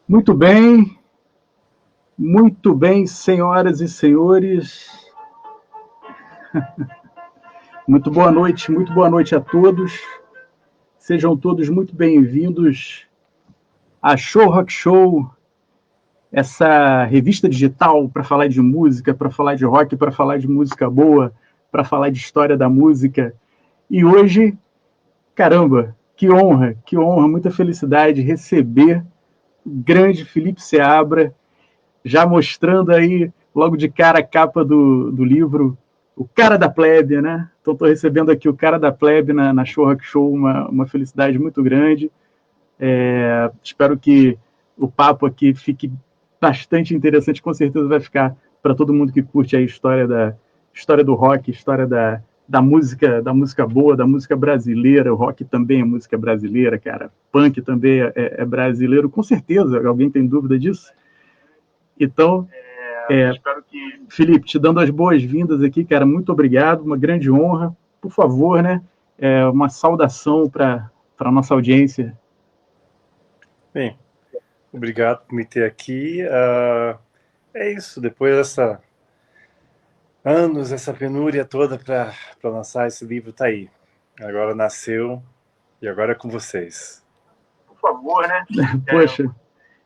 Muito bem, senhoras e senhores. Muito boa noite a todos. Sejam todos muito bem-vindos à Show Rock Show, essa revista digital para falar de música, para falar de rock, para falar de música boa, para falar de história da música. E hoje, caramba, que honra, muita felicidade receber o grande Felipe Seabra, já mostrando aí, logo de cara, a capa do livro, o cara da plebe, né? Então estou recebendo aqui o cara da plebe na Show Rock Show, uma felicidade muito grande. Espero que o papo aqui fique bastante interessante, com certeza vai ficar para todo mundo que curte a história do rock, história da música boa, da música brasileira. O rock também é música brasileira, cara. Punk também é brasileiro, com certeza. Alguém tem dúvida disso? Então, espero que... Felipe, te dando as boas-vindas aqui, cara, muito obrigado, uma grande honra. Por favor, né, uma saudação para a nossa audiência. Bem, obrigado por me ter aqui. É isso, depois dessa anos, essa penúria toda para lançar esse livro, tá aí. Agora nasceu e agora é com vocês. Por favor, né? Poxa,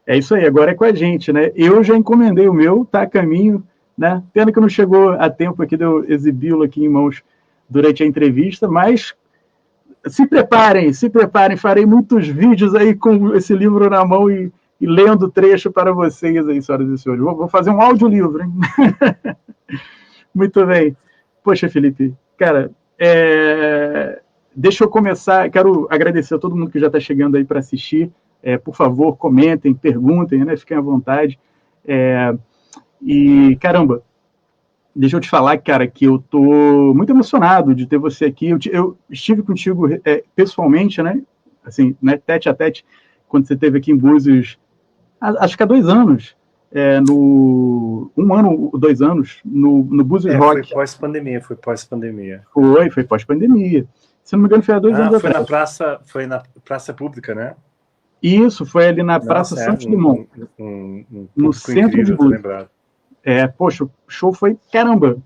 é isso aí, agora é com a gente, né? Eu já encomendei o meu, tá a caminho, né? Pena que não chegou a tempo aqui de eu exibi-lo aqui em mãos durante a entrevista, mas se preparem, farei muitos vídeos aí com esse livro na mão e lendo trecho para vocês aí, senhoras e senhores. Vou fazer um audiolivro, hein? Muito bem. Poxa, Felipe, cara, deixa eu começar. Quero agradecer a todo mundo que já está chegando aí para assistir. Por favor, comentem, perguntem, né? Fiquem à vontade. E, caramba, deixa eu te falar, cara, que eu tô muito emocionado de ter você aqui. Eu estive contigo pessoalmente, né? Assim, né, tete a tete, quando você esteve aqui em Búzios, acho que há 2 anos. No 1 ano, 2 anos, no Búzios Rock. Foi pós-pandemia. Foi pós-pandemia. Se não me engano, foi há 2 anos atrás. Foi na praça pública, né? Isso, foi ali na Praça Santos Dumont. No centro de Búzios. Poxa, o show foi, caramba,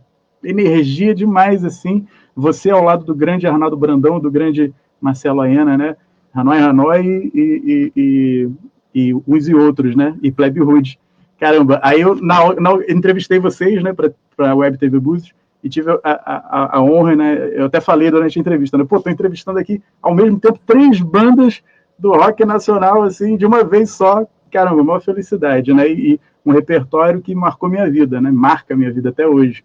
energia demais, assim. Você ao lado do grande Arnaldo Brandão, do grande Marcelo Aiena, né? Hanoi e uns e outros, né? E Plebe Rude. Caramba, aí eu entrevistei vocês, né, para a Web TV Búzios, e tive a honra, né? Eu até falei durante a entrevista, né? Pô, tô entrevistando aqui ao mesmo tempo 3 bandas do rock nacional, assim, de uma vez só. Caramba, uma felicidade, né? E um repertório que marcou minha vida, né? Marca minha vida até hoje.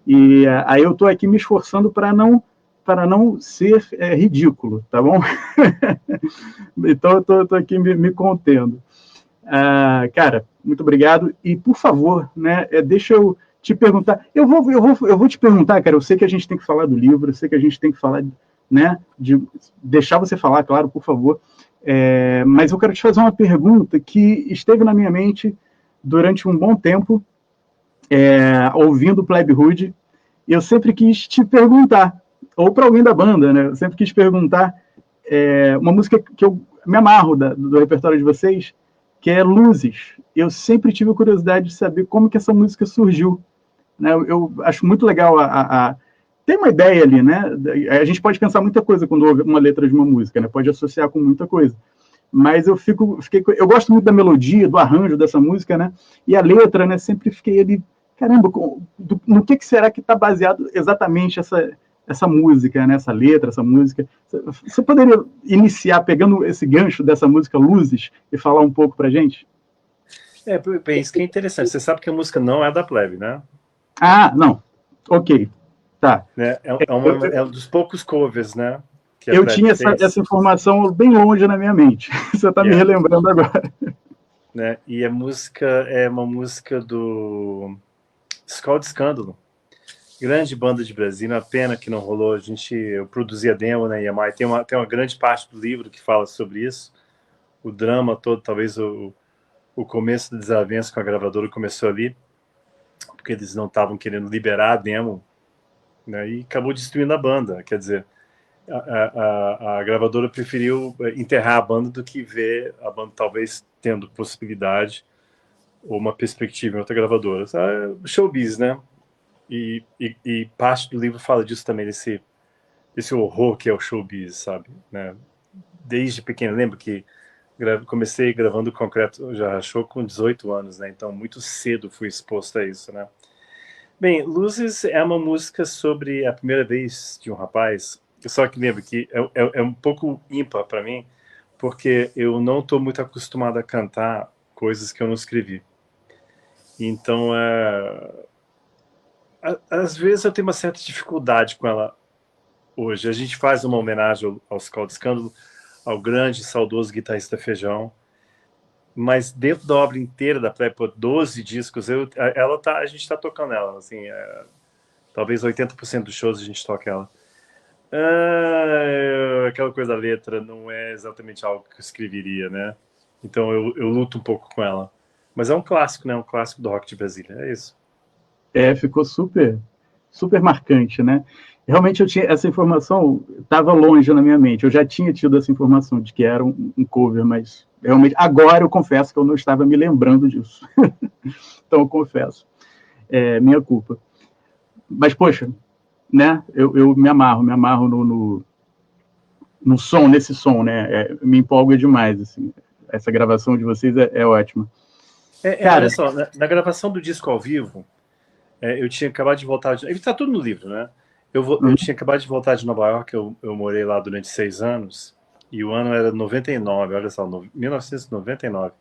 E aí eu tô aqui me esforçando para não ser ridículo, tá bom? Então eu tô aqui me contendo. Cara, muito obrigado. E, por favor, né, deixa eu te perguntar. Eu vou te perguntar, cara, eu sei que a gente tem que falar do livro, eu sei que a gente tem que falar, né, de deixar você falar, claro, por favor. Mas eu quero te fazer uma pergunta que esteve na minha mente durante um bom tempo, ouvindo o Plebe Rude, e eu sempre quis te perguntar, ou para alguém da banda, né, eu sempre quis perguntar uma música que eu me amarro do repertório de vocês, que é Luzes. Eu sempre tive curiosidade de saber como que essa música surgiu. Né? Eu acho muito legal tem uma ideia ali, né? A gente pode pensar muita coisa quando ouve uma letra de uma música, né? Pode associar com muita coisa. Mas eu eu gosto muito da melodia, do arranjo dessa música, né? E a letra, né? Sempre fiquei ali, caramba, no que será que está baseado exatamente essa música, né? Essa letra, essa música. Você poderia iniciar pegando esse gancho dessa música Luzes e falar um pouco pra gente? Isso que é interessante. Você sabe que a música não é da Plebe, né? Não. Ok. Tá. É um dos poucos covers, né? Eu tinha essa informação bem longe na minha mente. Você está me relembrando agora. Né? E a música é uma música do Escola de Escândalo. Grande banda de Brasília, uma pena que não rolou. Eu produzi a demo na EMI. Tem uma grande parte do livro que fala sobre isso. O drama todo, talvez o começo da desavença com a gravadora começou ali, porque eles não estavam querendo liberar a demo, né? E acabou destruindo a banda. Quer dizer, a gravadora preferiu enterrar a banda do que ver a banda talvez tendo possibilidade ou uma perspectiva em outra gravadora. Showbiz, né? E parte do livro fala disso também, desse horror que é o showbiz, sabe? Né? Desde pequeno, lembro que comecei gravando Concreto Já Rachou com 18 anos, né? Então muito cedo fui exposto a isso, né? Bem, Luzes é uma música sobre a primeira vez de um rapaz, só que lembro que é um pouco ímpar para mim, porque eu não estou muito acostumado a cantar coisas que eu não escrevi. Então, às vezes eu tenho uma certa dificuldade com ela hoje. A gente faz uma homenagem ao Scott Escândalo, ao grande, saudoso guitarrista Feijão, mas dentro da obra inteira da Plebe, 12 discos, a gente está tocando ela, assim, talvez 80% dos shows a gente toca ela. Aquela coisa da letra não é exatamente algo que eu escreveria, né? Então eu luto um pouco com ela. Mas é um clássico, né? Um clássico do rock de Brasília, é isso. Ficou super, super marcante, né? Realmente eu tinha essa informação, estava longe na minha mente. Eu já tinha tido essa informação de que era um cover, mas realmente agora eu confesso que eu não estava me lembrando disso. Então eu confesso, minha culpa. Mas poxa, né? Eu me amarro no som, nesse som, né? Me empolga demais, assim. Essa gravação de vocês é ótima. Cara, olha só, na gravação do disco ao vivo, eu tinha acabado de voltar. Ele está tudo no livro, né? Eu tinha acabado de voltar de Nova York, eu morei lá durante 6 anos, e o ano era 99, olha só, 1999.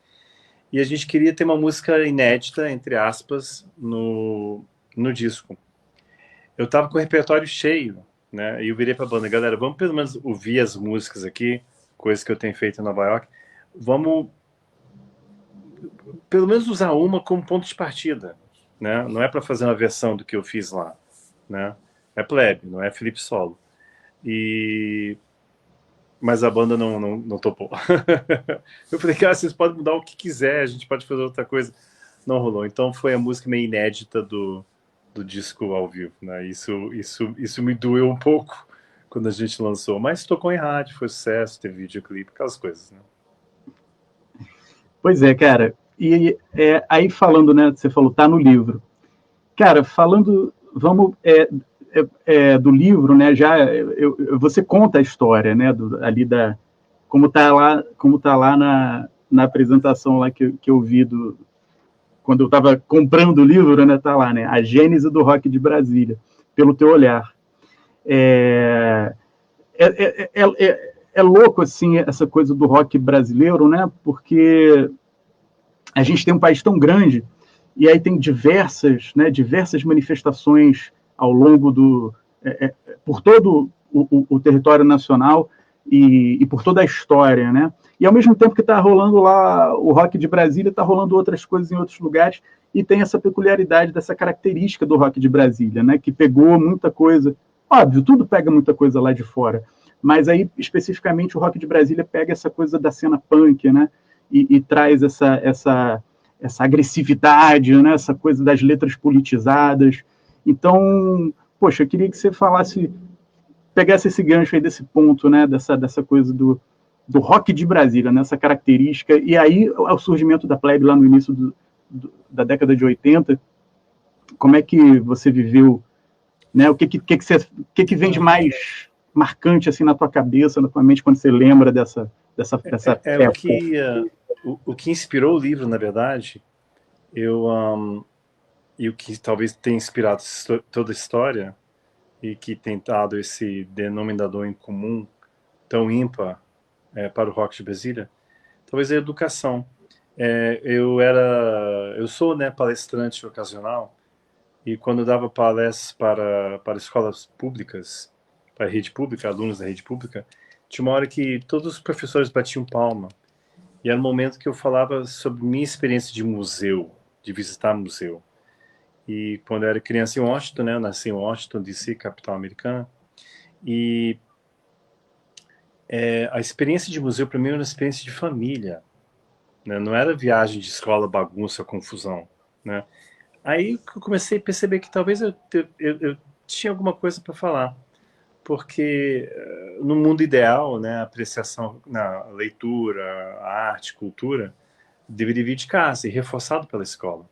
E a gente queria ter uma música inédita, entre aspas, no disco. Eu tava com o repertório cheio, né? E eu virei pra banda, galera, vamos pelo menos ouvir as músicas aqui, coisas que eu tenho feito em Nova York. Vamos pelo menos usar uma como ponto de partida, né? Não é para fazer uma versão do que eu fiz lá, né? É plebe, não é Felipe Solo. Mas a banda não topou. Eu falei, cara, vocês podem mudar o que quiser, a gente pode fazer outra coisa. Não rolou. Então foi a música meio inédita do disco ao vivo, né? Isso me doeu um pouco quando a gente lançou. Mas tocou em rádio, foi sucesso, teve videoclipe, aquelas coisas, né? Pois é, cara. E aí falando, né? Você falou, tá no livro. Cara, falando, vamos do livro, né? Já você conta a história, né? Ali como tá lá na apresentação lá que eu vi quando eu estava comprando o livro, né? Tá lá, né? A Gênese do Rock de Brasília, pelo teu olhar. É louco assim essa coisa do rock brasileiro, né? Porque a gente tem um país tão grande e aí tem diversas manifestações ao longo por todo o território nacional e por toda a história, né? E ao mesmo tempo que está rolando lá o rock de Brasília, está rolando outras coisas em outros lugares e tem essa peculiaridade dessa característica do rock de Brasília, né? Que pegou muita coisa, óbvio, tudo pega muita coisa lá de fora, mas aí especificamente o rock de Brasília pega essa coisa da cena punk, né? E traz essa agressividade, né? Essa coisa das letras politizadas. Então, poxa, eu queria que você pegasse esse gancho aí desse ponto, né? Dessa coisa do rock de Brasília, nessa característica, e aí o surgimento da plebe lá no início da década de 80, como é que você viveu, né? O que vem de mais marcante assim na tua cabeça, na tua mente, quando você lembra dessa época? O que inspirou o livro, na verdade, e o que talvez tenha inspirado toda a história e que tem dado esse denominador em comum tão ímpar para o rock de Brasília, talvez a educação. Eu sou, né, palestrante ocasional, e quando eu dava palestras para escolas públicas, para a rede pública, alunos da rede pública, tinha uma hora que todos os professores batiam palma. E era um momento que eu falava sobre minha experiência de museu, de visitar museu. E quando eu era criança em Washington, né, eu nasci em Washington, D.C., capital americana, e a experiência de museu para mim era uma experiência de família, né? Não era viagem de escola, bagunça, confusão, né? Aí eu comecei a perceber que talvez eu tinha alguma coisa para falar. porque no mundo ideal, né, a apreciação na leitura, a arte, cultura, deveria vir de casa e reforçado pela escola,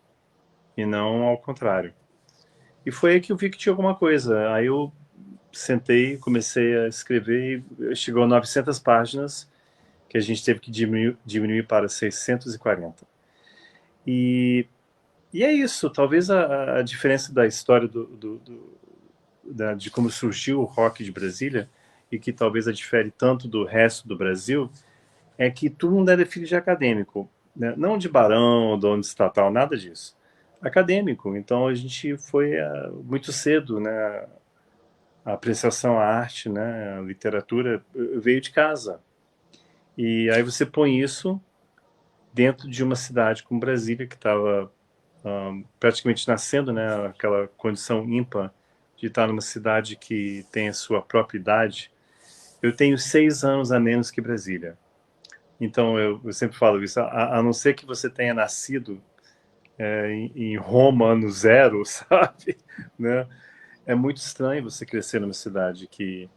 e não ao contrário. E foi aí que eu vi que tinha alguma coisa. Aí eu sentei, comecei a escrever e chegou a 900 páginas, que a gente teve que diminuir para 640. E é isso, talvez a diferença da história de como surgiu o rock de Brasília, e que talvez a difere tanto do resto do Brasil, é que todo mundo era filho de acadêmico, né? Não de barão, dono de estatal, nada disso. Acadêmico. Então a gente foi muito cedo, né? A apreciação à arte, né? A literatura veio de casa. E aí você põe isso dentro de uma cidade como Brasília, que estava praticamente nascendo, né? Aquela condição ímpar de estar numa cidade que tem a sua própria idade. Eu tenho 6 anos a menos que Brasília. Então, eu sempre falo isso, a não ser que você tenha nascido em Roma, ano zero, sabe? Né? É muito estranho você crescer numa cidade que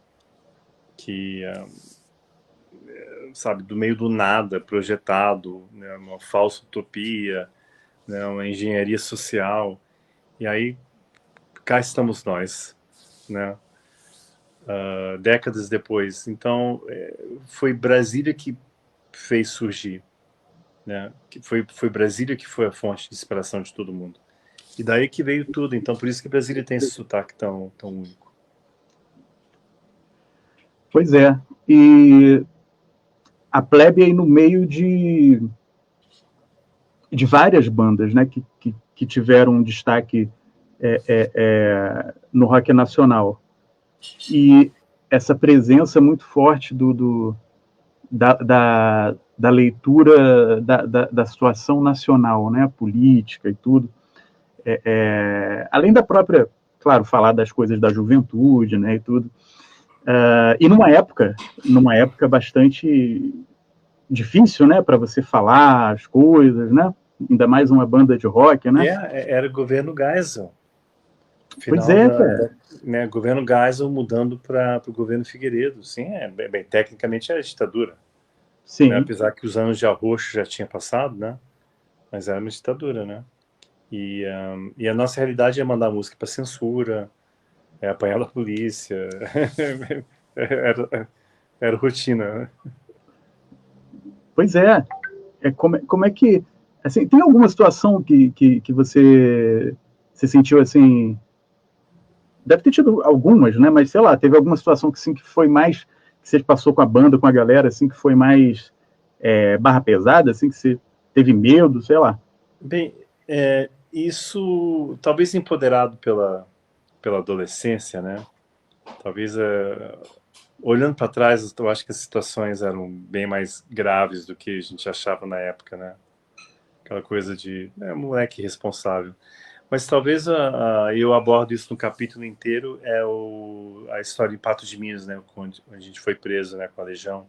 sabe, do meio do nada, projetado, né? Uma falsa utopia, né? Uma engenharia social. E aí, cá estamos nós, né? Décadas depois. Então, foi Brasília que fez surgir, né? Que foi Brasília que foi a fonte de inspiração de todo mundo. E daí que veio tudo. Então, por isso que Brasília tem esse sotaque tão único. Pois é. E a Plebe aí no meio de várias bandas, né, que tiveram um destaque no rock nacional. E essa presença muito forte da leitura da situação nacional, né, política e tudo. Além da própria, claro, falar das coisas da juventude, né, e tudo. E numa época bastante difícil, né, para você falar as coisas, né? Ainda mais uma banda de rock, né? Era o governo Geisel. Pois é, né, governo Geisel mudando para o governo Figueiredo. Sim, bem, tecnicamente era ditadura. Sim. Né? Apesar que os anos de arroxo já tinham passado, né? Mas era uma ditadura, né? E a nossa realidade é mandar música para censura, apanhar da polícia. era rotina, né? Pois é. Como é que... Assim, tem alguma situação que você se sentiu assim... Deve ter tido algumas, né? Mas, sei lá, teve alguma situação que, assim, que foi mais... Que você passou com a banda, com a galera, assim, que foi mais barra pesada, assim, que você teve medo, sei lá. Bem, isso talvez empoderado pela adolescência, né? Talvez olhando para trás, eu acho que as situações eram bem mais graves do que a gente achava na época, né? Aquela coisa de moleque responsável. Mas talvez eu abordo isso no capítulo inteiro, a história de Patos de Minas, né? Onde a gente foi preso, né, com a Legião,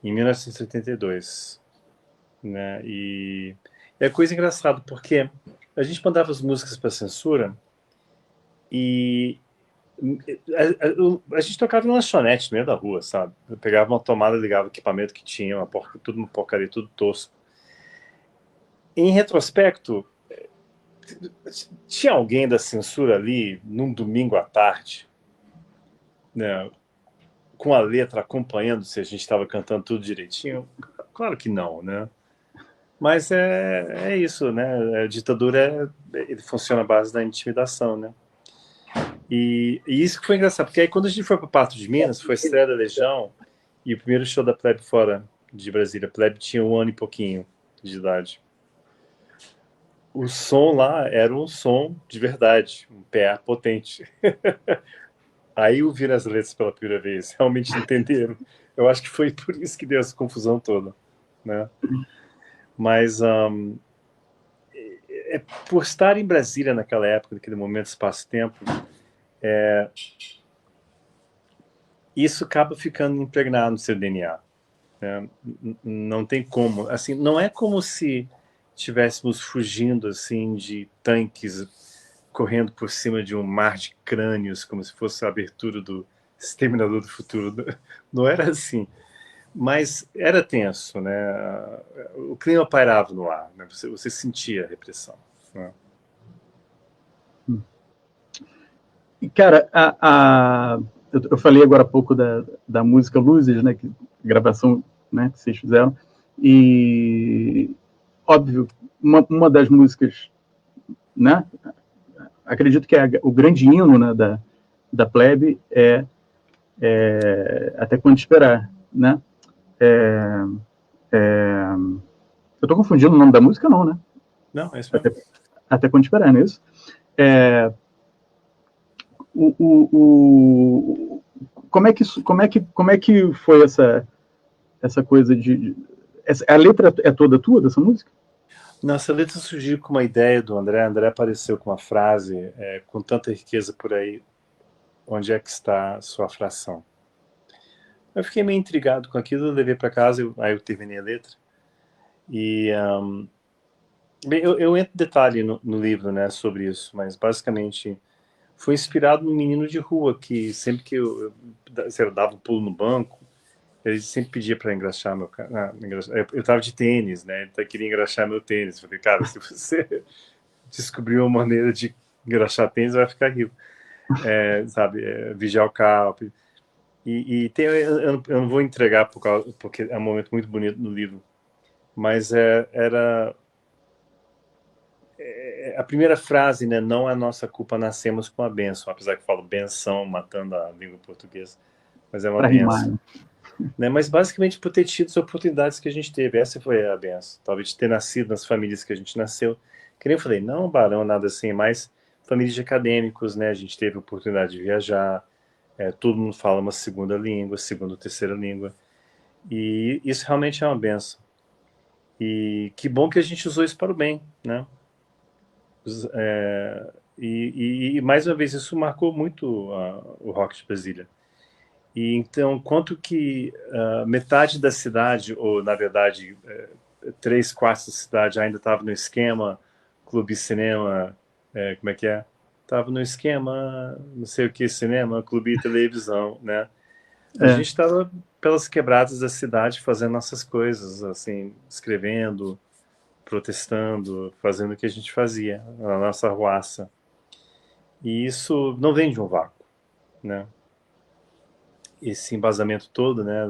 em 1982, né? E é coisa engraçada, porque a gente mandava as músicas para censura e a gente tocava em lanchonete no meio da rua, sabe? Eu pegava uma tomada, ligava o equipamento que tinha, tudo uma porcaria, tudo tosco. Em retrospecto, tinha alguém da censura ali, num domingo à tarde, né, com a letra acompanhando se a gente estava cantando tudo direitinho? Claro que não, né? Mas é isso, né? A ditadura ele funciona à base da intimidação, né? E isso que foi engraçado, porque aí quando a gente foi para Patos de Minas, foi a estreia da Legião, e o primeiro show da Plebe fora de Brasília. A Plebe tinha 1 ano e pouquinho de idade. O som lá era um som de verdade, um PA potente. Aí ouviram as letras pela primeira vez, realmente entenderam. Eu acho que foi por isso que deu essa confusão toda, né? Mas por estar em Brasília naquela época, naquele momento, espaço-tempo, isso acaba ficando impregnado no seu DNA. Né? Não tem como. Assim, não é como se estivéssemos fugindo assim de tanques correndo por cima de um mar de crânios, como se fosse a abertura do Exterminador do Futuro. Não era assim. Mas era tenso, né? O clima pairava no ar, né? Você sentia a repressão, né? Cara, eu falei agora há pouco da música Luzes, né? Gravação, né, que vocês fizeram. E, óbvio, uma das músicas, né? Acredito que é o grande hino, né, da Plebe Até Quando Esperar, né? Eu tô confundindo o nome da música, não, né? Não, é isso mesmo. Até Quando Esperar, não é isso? Como é que foi essa coisa a letra é toda tua dessa música? Nossa, a letra surgiu com uma ideia do André. André apareceu com uma frase: com tanta riqueza por aí, onde é que está a sua fração? Eu fiquei meio intrigado com aquilo, levei para casa, aí eu terminei a letra. E bem, eu entro em detalhe no livro, né, sobre isso, mas basicamente foi inspirado num menino de rua que sempre que eu dava um pulo no banco, ele sempre pedia para engraxar meu carro. Eu tava de tênis, né? Ele queria engraxar meu tênis. Eu falei, cara, se você descobrir uma maneira de engraxar tênis, vai ficar rico. Sabe, vigiar o carro. Eu não vou entregar porque é um momento muito bonito no livro, mas era a primeira frase, né? Não é nossa culpa, nascemos com a bênção. Apesar que eu falo benção, matando a língua portuguesa, mas é uma bênção. Né? Mas basicamente por ter tido as oportunidades que a gente teve. Essa foi a benção. Talvez de ter nascido nas famílias que a gente nasceu. Que nem eu falei, não barão, nada assim, mas famílias de acadêmicos, né? A gente teve a oportunidade de viajar. Todo mundo fala uma segunda língua, segunda ou terceira língua. E isso realmente é uma benção. E que bom que a gente usou isso para o bem, né? E mais uma vez, isso marcou muito o rock de Brasília. E então, quanto que metade da cidade, ou na verdade 3/4 da cidade ainda estava no esquema clube cinema, como é que é? Estava no esquema, não sei o que, cinema, clube e televisão, né? A gente estava pelas quebradas da cidade fazendo nossas coisas, assim, escrevendo, protestando, fazendo o que a gente fazia, a nossa arruaça. E isso não vem de um vácuo, né? Esse embasamento todo, né,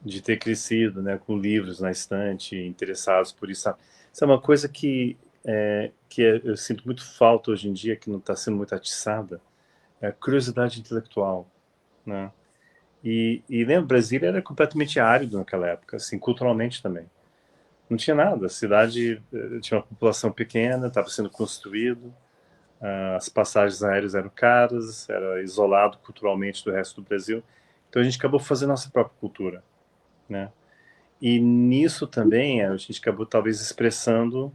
de ter crescido, né, com livros na estante, interessados por isso. Isso é uma coisa que eu sinto muito falta hoje em dia, que não está sendo muito atiçada, é a curiosidade intelectual, né? E lembra, Brasília era completamente árido naquela época, assim, culturalmente também. Não tinha nada, a cidade tinha uma população pequena, estava sendo construído, as passagens aéreas eram caras, era isolado culturalmente do resto do Brasil. Então a gente acabou fazendo nossa própria cultura, né? E nisso também a gente acabou talvez expressando,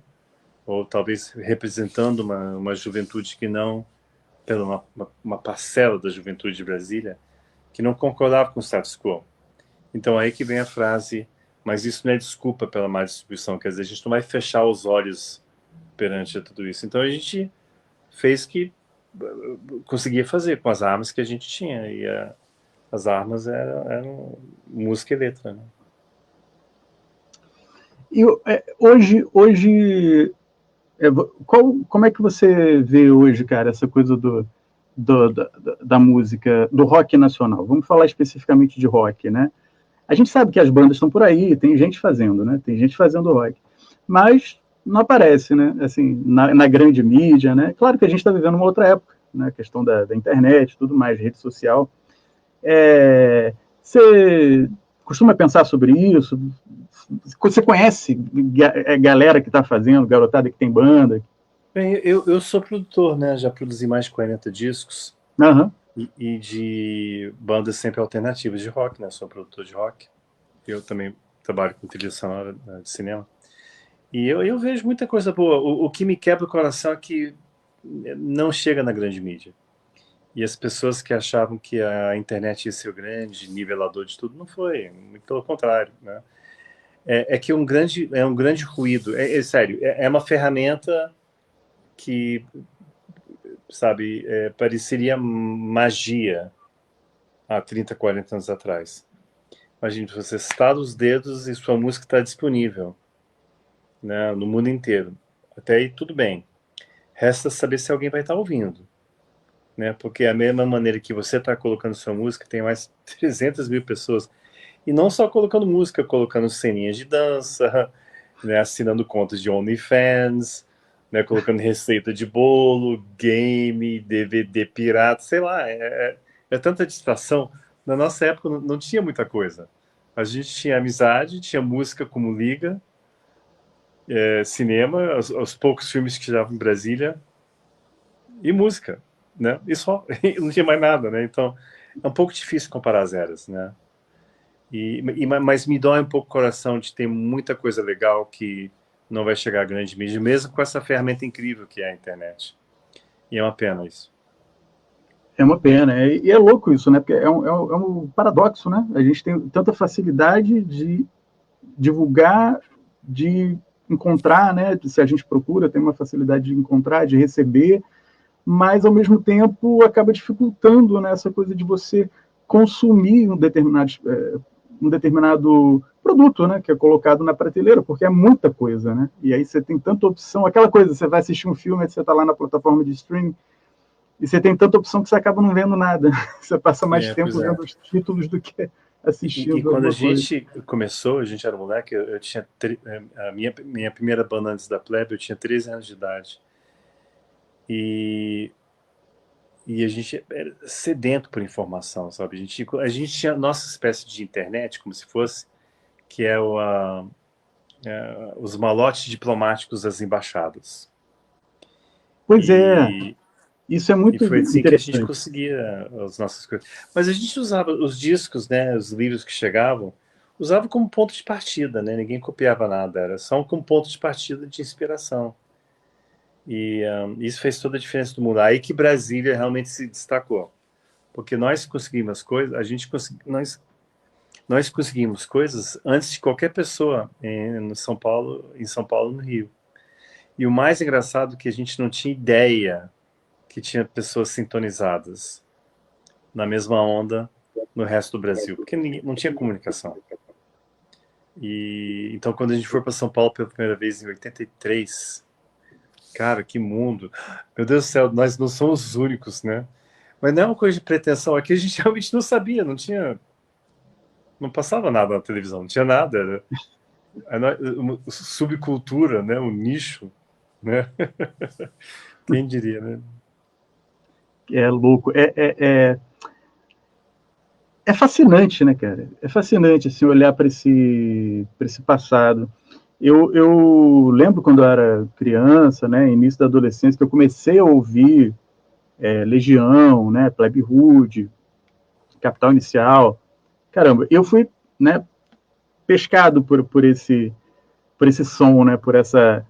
ou talvez representando uma juventude que não, pela uma parcela da juventude de Brasília, que não concordava com o status quo. Então aí que vem a frase, mas isso não é desculpa pela má distribuição, quer dizer, a gente não vai fechar os olhos perante tudo isso. Então a gente fez o que conseguia fazer com as armas que a gente tinha, e as armas eram música e letra, né? E hoje como é que você vê hoje, cara, essa coisa da música, do rock nacional? Vamos falar especificamente de rock, né? A gente sabe que as bandas estão por aí, tem gente fazendo, né? Tem gente fazendo rock, mas não aparece, né? Assim, na grande mídia, né? Claro que a gente está vivendo uma outra época, né? A questão da internet, tudo mais, rede social. Você costuma pensar sobre isso? Você conhece galera que está fazendo, garotada que tem banda? Bem, eu sou produtor, né? Já produzi mais de 40 discos. Uhum. E de bandas sempre alternativas de rock, né? Sou produtor de rock. Eu também trabalho com trilha sonora de cinema. E eu vejo muita coisa boa. O que me quebra o coração é que não chega na grande mídia. E as pessoas que achavam que a internet ia ser o grande nivelador de tudo, não foi. Muito pelo contrário, né? É que é um grande ruído. Sério, é uma ferramenta que, sabe, pareceria magia, há 30, 40 anos atrás. Imagine, você estala os dedos e sua música está disponível, né, no mundo inteiro. Até aí tudo bem. Resta saber se alguém vai estar ouvindo, né? Porque a mesma maneira que você está colocando sua música, tem mais 300 mil pessoas. E não só colocando música, colocando ceninhas de dança, né, assinando contas de OnlyFans, né, colocando receita de bolo, game, DVD pirata, sei lá, é tanta distração. Na nossa época não tinha muita coisa. A gente tinha amizade, tinha música como liga, cinema, os poucos filmes que chegavam em Brasília, e música, né? E só, não tinha mais nada, né? Então, é um pouco difícil comparar as eras, né? Mas me dói um pouco o coração de ter muita coisa legal que não vai chegar à grande mídia, mesmo com essa ferramenta incrível que é a internet. E é uma pena isso. É uma pena. E é louco isso, né? Porque é um paradoxo, né? A gente tem tanta facilidade de divulgar, de encontrar, né? Se a gente procura, tem uma facilidade de encontrar, de receber, mas ao mesmo tempo acaba dificultando, né, essa coisa de você consumir um determinado produto, né, que é colocado na prateleira, porque é muita coisa, né? E aí você tem tanta opção, aquela coisa, você vai assistir um filme, você está lá na plataforma de streaming, e você tem tanta opção que você acaba não vendo nada. Você passa mais tempo vendo os títulos do que E assistindo quando a alguma coisa. gente começou, a gente era moleque, eu tinha a minha primeira banda antes da Plebe, eu tinha 13 anos de idade. E a gente era sedento por informação, sabe? A gente tinha a nossa espécie de internet, como se fosse, que é os malotes diplomáticos das embaixadas. Pois é, E, isso é e muito foi assim que a gente interessante. conseguia as nossas coisas. Mas a gente usava os discos, né, os livros que chegavam, usava como ponto de partida, né? Ninguém copiava nada, era só como ponto de partida de inspiração. E isso fez toda a diferença do mundo. Aí que Brasília realmente se destacou, porque nós conseguimos coisas, nós conseguimos coisas antes de qualquer pessoa em São Paulo, no Rio. E o mais engraçado é que a gente não tinha ideia que tinha pessoas sintonizadas na mesma onda no resto do Brasil, porque não tinha comunicação. E então quando a gente foi para São Paulo pela primeira vez em 83, cara, que mundo! Meu Deus do céu, nós não somos os únicos, né? Mas não é uma coisa de pretensão, aqui a gente realmente não sabia, não passava nada na televisão, não tinha nada, era uma subcultura, né, um nicho, né? Quem diria, né? É louco. É fascinante, né, cara? É fascinante assim, olhar para esse passado. Eu lembro quando eu era criança, né, início da adolescência, que eu comecei a ouvir Legião, né, Plebe Rude, Capital Inicial. Caramba, eu fui, né, pescado por esse som, né, por essa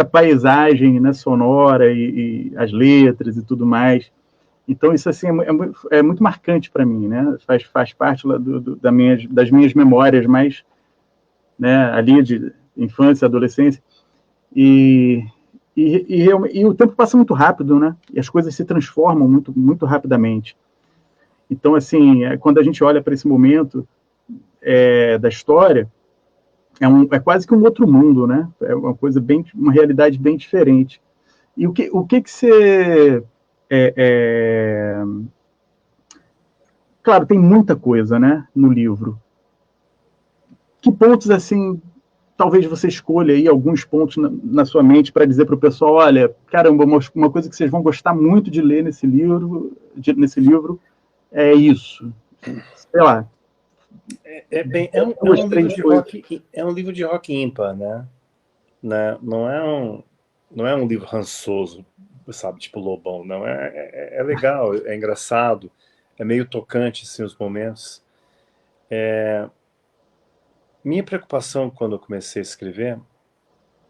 paisagem, né, sonora e as letras e tudo mais. Então isso assim é muito marcante para mim, né? Faz parte lá das minhas memórias mais, né, ali de infância, adolescência e e o tempo passa muito rápido, né? E as coisas se transformam muito rapidamente. Então assim, quando a gente olha para esse momento da história, é quase que um outro mundo, né? É uma realidade bem diferente. E o que você é, é, claro, tem muita coisa, né, no livro. Que pontos, assim, talvez você escolha aí alguns pontos na sua mente para dizer para o pessoal, olha, caramba, uma coisa que vocês vão gostar muito de ler nesse livro é isso. Sei lá. É Duas, um livro três de coisas. rock, é um livro de rock ímpar, né? Não é um livro rançoso, sabe, tipo Lobão, não. É legal, é engraçado, é meio tocante, assim, os momentos. Minha preocupação quando eu comecei a escrever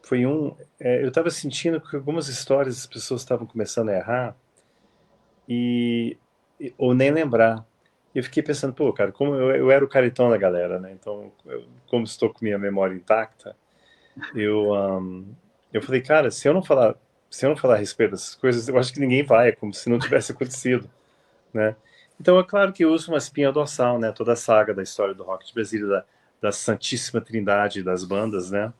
foi eu estava sentindo que algumas histórias as pessoas estavam começando a errar e, ou nem lembrar. E eu fiquei pensando, pô, cara, como eu era o caretão da galera, né? Então, como estou com minha memória intacta, eu, eu falei, cara, se eu não falar a respeito dessas coisas, eu acho que ninguém vai, é como se não tivesse acontecido, né? Então é claro que eu uso uma espinha dorsal, né? Toda a saga da história do rock de Brasília, da Santíssima Trindade das bandas, né?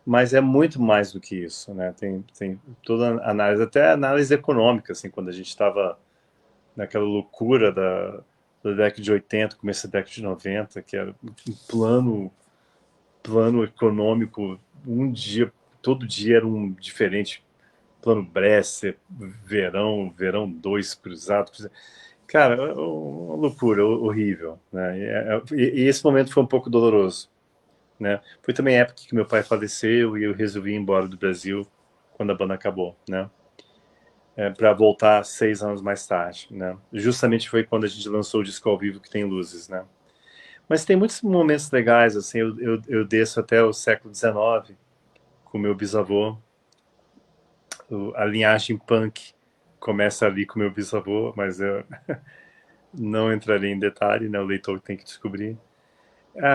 Mas é muito mais do que isso, né? Tem toda a análise, até a análise econômica, assim, quando a gente estava naquela loucura da década de 80, começo da década de 90, que era um plano econômico, todo dia era um diferente, plano Bresser, verão 2 cruzado. Cara, uma loucura, horrível, né? E esse momento foi um pouco doloroso, né? Foi também a época que meu pai faleceu e eu resolvi ir embora do Brasil quando a banda acabou, né? Para voltar 6 anos mais tarde, né? Justamente foi quando a gente lançou o disco ao vivo que tem luzes, né? Mas tem muitos momentos legais, assim, eu desço até o século XIX com meu bisavô, a linhagem punk começa ali com meu bisavô, mas eu não entrarei em detalhe, né? O leitor tem que descobrir.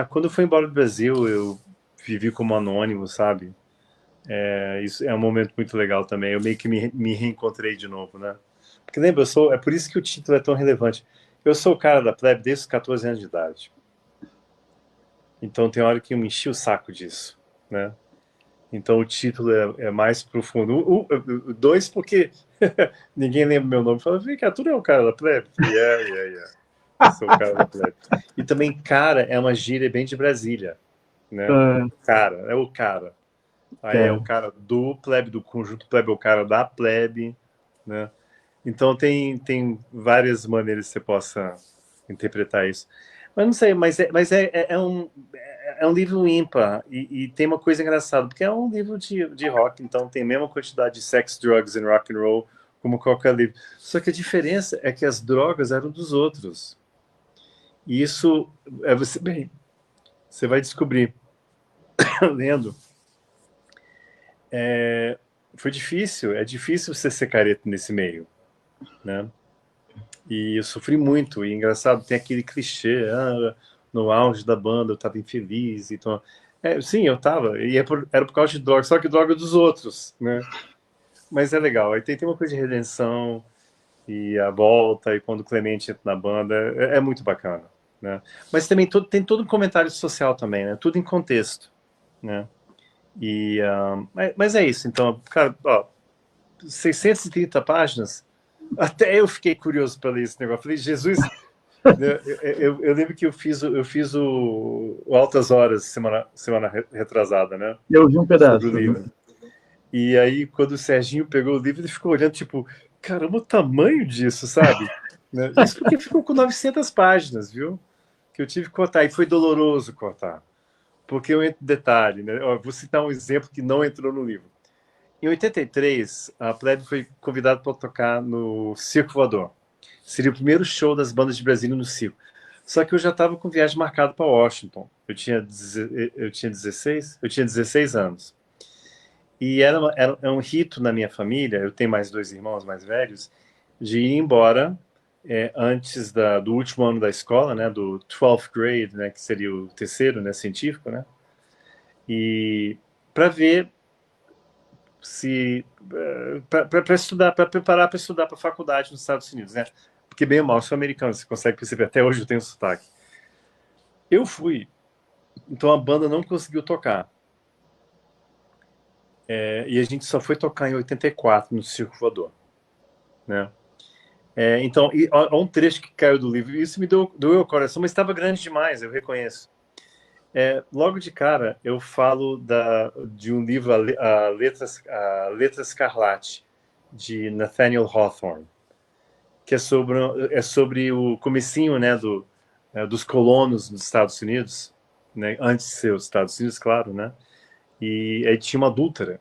Quando eu fui embora do Brasil, eu vivi como anônimo, sabe? Isso é um momento muito legal também. Eu meio que me reencontrei de novo, né? Porque lembra, é por isso que o título é tão relevante. Eu sou o cara da plebe desde os 14 anos de idade. Então tem hora que eu me enchi o saco disso, né? Então o título é mais profundo. O dois, porque ninguém lembra meu nome. Fala, vem cá, tu não é o cara da plebe? Yeah. Sou o cara da plebe. E também, cara, é uma gíria bem de Brasília, né? Cara, é o cara. Aí é o cara do plebe, do conjunto plebe, é o cara da plebe, né? Então tem várias maneiras que você possa interpretar isso. Mas não sei, é um livro ímpar e tem uma coisa engraçada, porque é um livro de rock, então tem a mesma quantidade de sex, drugs and rock and roll como qualquer livro. Só que a diferença é que as drogas eram dos outros. E isso você vai descobrir lendo. Foi difícil, é difícil você ser careta nesse meio, né? E eu sofri muito, e engraçado, tem aquele clichê, no auge da banda eu tava infeliz, então... sim, eu tava, e era por causa de droga, só que droga dos outros, né? Mas é legal, aí tem uma coisa de redenção, e a volta, e quando o Clemente entra na banda, é muito bacana, né? Mas também tem todo um comentário social também, né? Tudo em contexto, né? Mas é isso, então, cara, ó, 630 páginas, até eu fiquei curioso para ler esse negócio. Falei, Jesus, eu lembro que eu fiz o Altas Horas semana retrasada, né? Eu vi um pedaço. Sobre o livro. E aí, quando o Serginho pegou o livro, ele ficou olhando, tipo, caramba, o tamanho disso, sabe? Né? Isso porque ficou com 900 páginas, viu? Que eu tive que cortar. E foi doloroso cortar. Porque eu entro em detalhe, né? Ó, vou citar um exemplo que não entrou no livro. Em 83, a Plebe foi convidada para tocar no Circo Voador. Seria o primeiro show das bandas de Brasília no circo. Só que eu já estava com viagem marcada para Washington. Eu tinha 16 anos. E era um rito na minha família, eu tenho mais 2 irmãos mais velhos, de ir embora antes do último ano da escola, né, do 12th grade, né, que seria o terceiro, né, científico, né, e para ver se para estudar, para preparar para estudar para a faculdade nos Estados Unidos, né? Porque bem ou mal, eu sou americano, você consegue perceber, até hoje eu tenho sotaque. Eu fui, então a banda não conseguiu tocar. E a gente só foi tocar em 84 no Circo Voador, né? Então, há um trecho que caiu do livro, e isso me doeu o coração, mas estava grande demais, eu reconheço. Logo de cara, eu falo de um livro, a Letra Escarlate, de Nathaniel Hawthorne, que é sobre o comecinho, né, dos colonos dos Estados Unidos, né, antes de ser os Estados Unidos, claro, né, e aí tinha uma adúltera,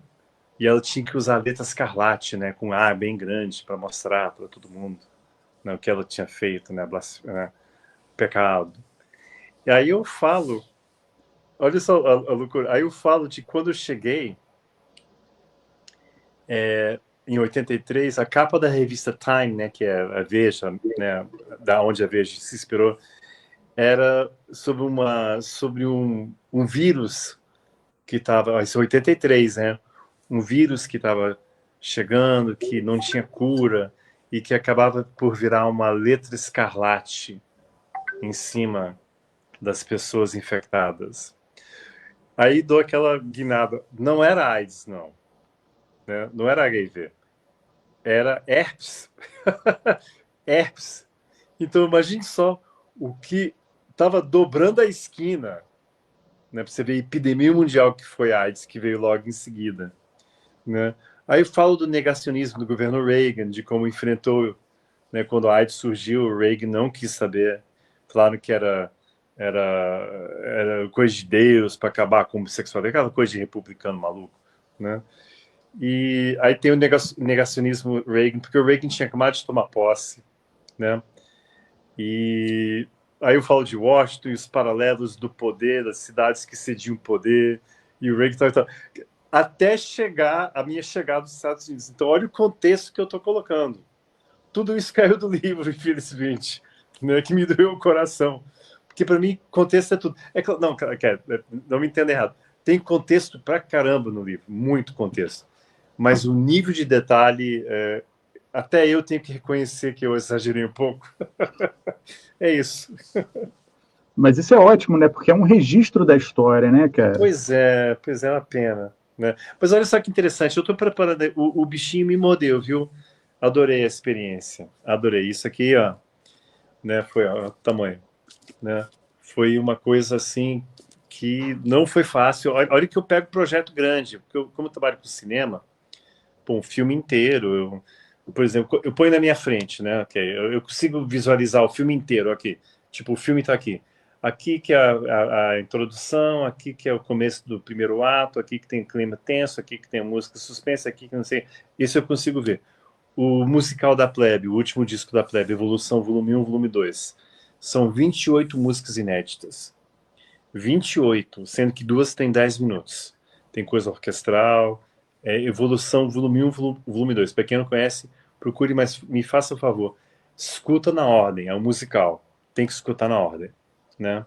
e ela tinha que usar a letra escarlate, né, com A bem grande, para mostrar para todo mundo, né, o que ela tinha feito, né, pecado. E aí eu falo, olha só a loucura, aí eu falo de quando eu cheguei, em 83, a capa da revista Time, né, que é a Veja, né, da onde a Veja se inspirou, era sobre um vírus que estava, isso é 83, né, um vírus que estava chegando, que não tinha cura, e que acabava por virar uma letra escarlate em cima das pessoas infectadas. Aí dou aquela guinada. Não era AIDS, não. Né? Não era HIV. Era herpes. Herpes. Então, imagine só o que estava dobrando a esquina, né, para você ver a epidemia mundial que foi a AIDS, que veio logo em seguida. Né? Aí eu falo do negacionismo do governo Reagan, de como enfrentou, né, quando a AIDS surgiu, o Reagan não quis saber, falaram que era coisa de Deus para acabar com o homossexualidade, aquela coisa de republicano maluco, né? E aí tem o negacionismo Reagan, porque o Reagan tinha acabado de tomar posse, né? E aí eu falo de Washington e os paralelos do poder, das cidades que cediam poder, e o Reagan tal, até chegar a minha chegada nos Estados Unidos. Então olha o contexto que eu estou colocando. Tudo isso caiu do livro, infelizmente, né? Que me doeu o coração. Porque para mim, contexto é tudo. Não me entenda errado. Tem contexto pra caramba no livro, muito contexto. Mas o nível de detalhe, até eu tenho que reconhecer que eu exagerei um pouco. É isso. Mas isso é ótimo, né? Porque é um registro da história, né, cara? Pois é uma pena. Né? Mas olha só que interessante, eu estou preparando. O bichinho me mordeu, viu? Adorei a experiência. Adorei. Isso aqui, ó, né? Foi o tamanho. Né? Foi uma coisa assim que não foi fácil. Olha que eu pego projeto grande, porque como eu trabalho com cinema, pô, um filme inteiro, por exemplo, eu ponho na minha frente, né? Okay, eu consigo visualizar o filme inteiro aqui. Tipo, o filme está aqui. Aqui que é a introdução, aqui que é o começo do primeiro ato, aqui que tem clima tenso, aqui que tem a música suspensa, aqui que não sei. Isso eu consigo ver. O musical da Plebe, o último disco da Plebe, Evolução, volume 1, volume 2. São 28 músicas inéditas. 28, sendo que duas têm 10 minutos. Tem coisa orquestral, Evolução, volume 1, volume 2. Para quem não conhece, procure, mas me faça o favor. Escuta na ordem, é um musical. Tem que escutar na ordem. Né?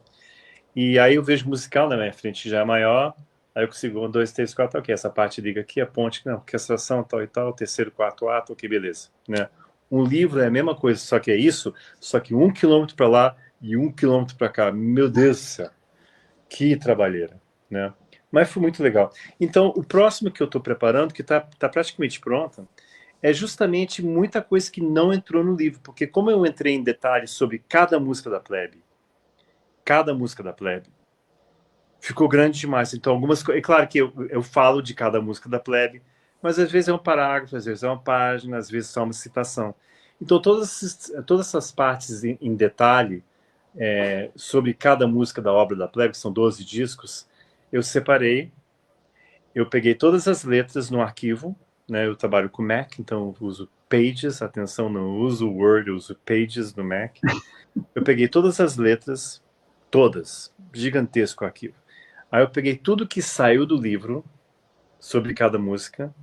E aí eu vejo musical na minha frente já é maior, aí eu consigo 1, 2, 3, 4, ok, essa parte liga aqui, a ponte, não, orquestração, tal e tal, terceiro, quarto ato, ok, beleza. Né? Um livro é a mesma coisa, só que é isso, só que 1 quilômetro para lá e 1 quilômetro para cá. Meu Deus do céu, que trabalheira. Né? Mas foi muito legal. Então, o próximo que eu estou preparando, que está praticamente pronto, é justamente muita coisa que não entrou no livro, porque como eu entrei em detalhes sobre cada música da Plebe, ficou grande demais. Então, algumas coisas. É claro que eu falo de cada música da Plebe, mas às vezes é um parágrafo, às vezes é uma página, às vezes é só uma citação. Então, todas essas partes em detalhe sobre cada música da obra da Plebe, que são 12 discos, eu separei. Eu peguei todas as letras no arquivo, né? Eu trabalho com Mac, então eu uso Pages, atenção, não uso Word, eu uso Pages no Mac. Eu peguei todas as letras, todas, gigantesco arquivo. Aí eu peguei tudo que saiu do livro sobre cada música,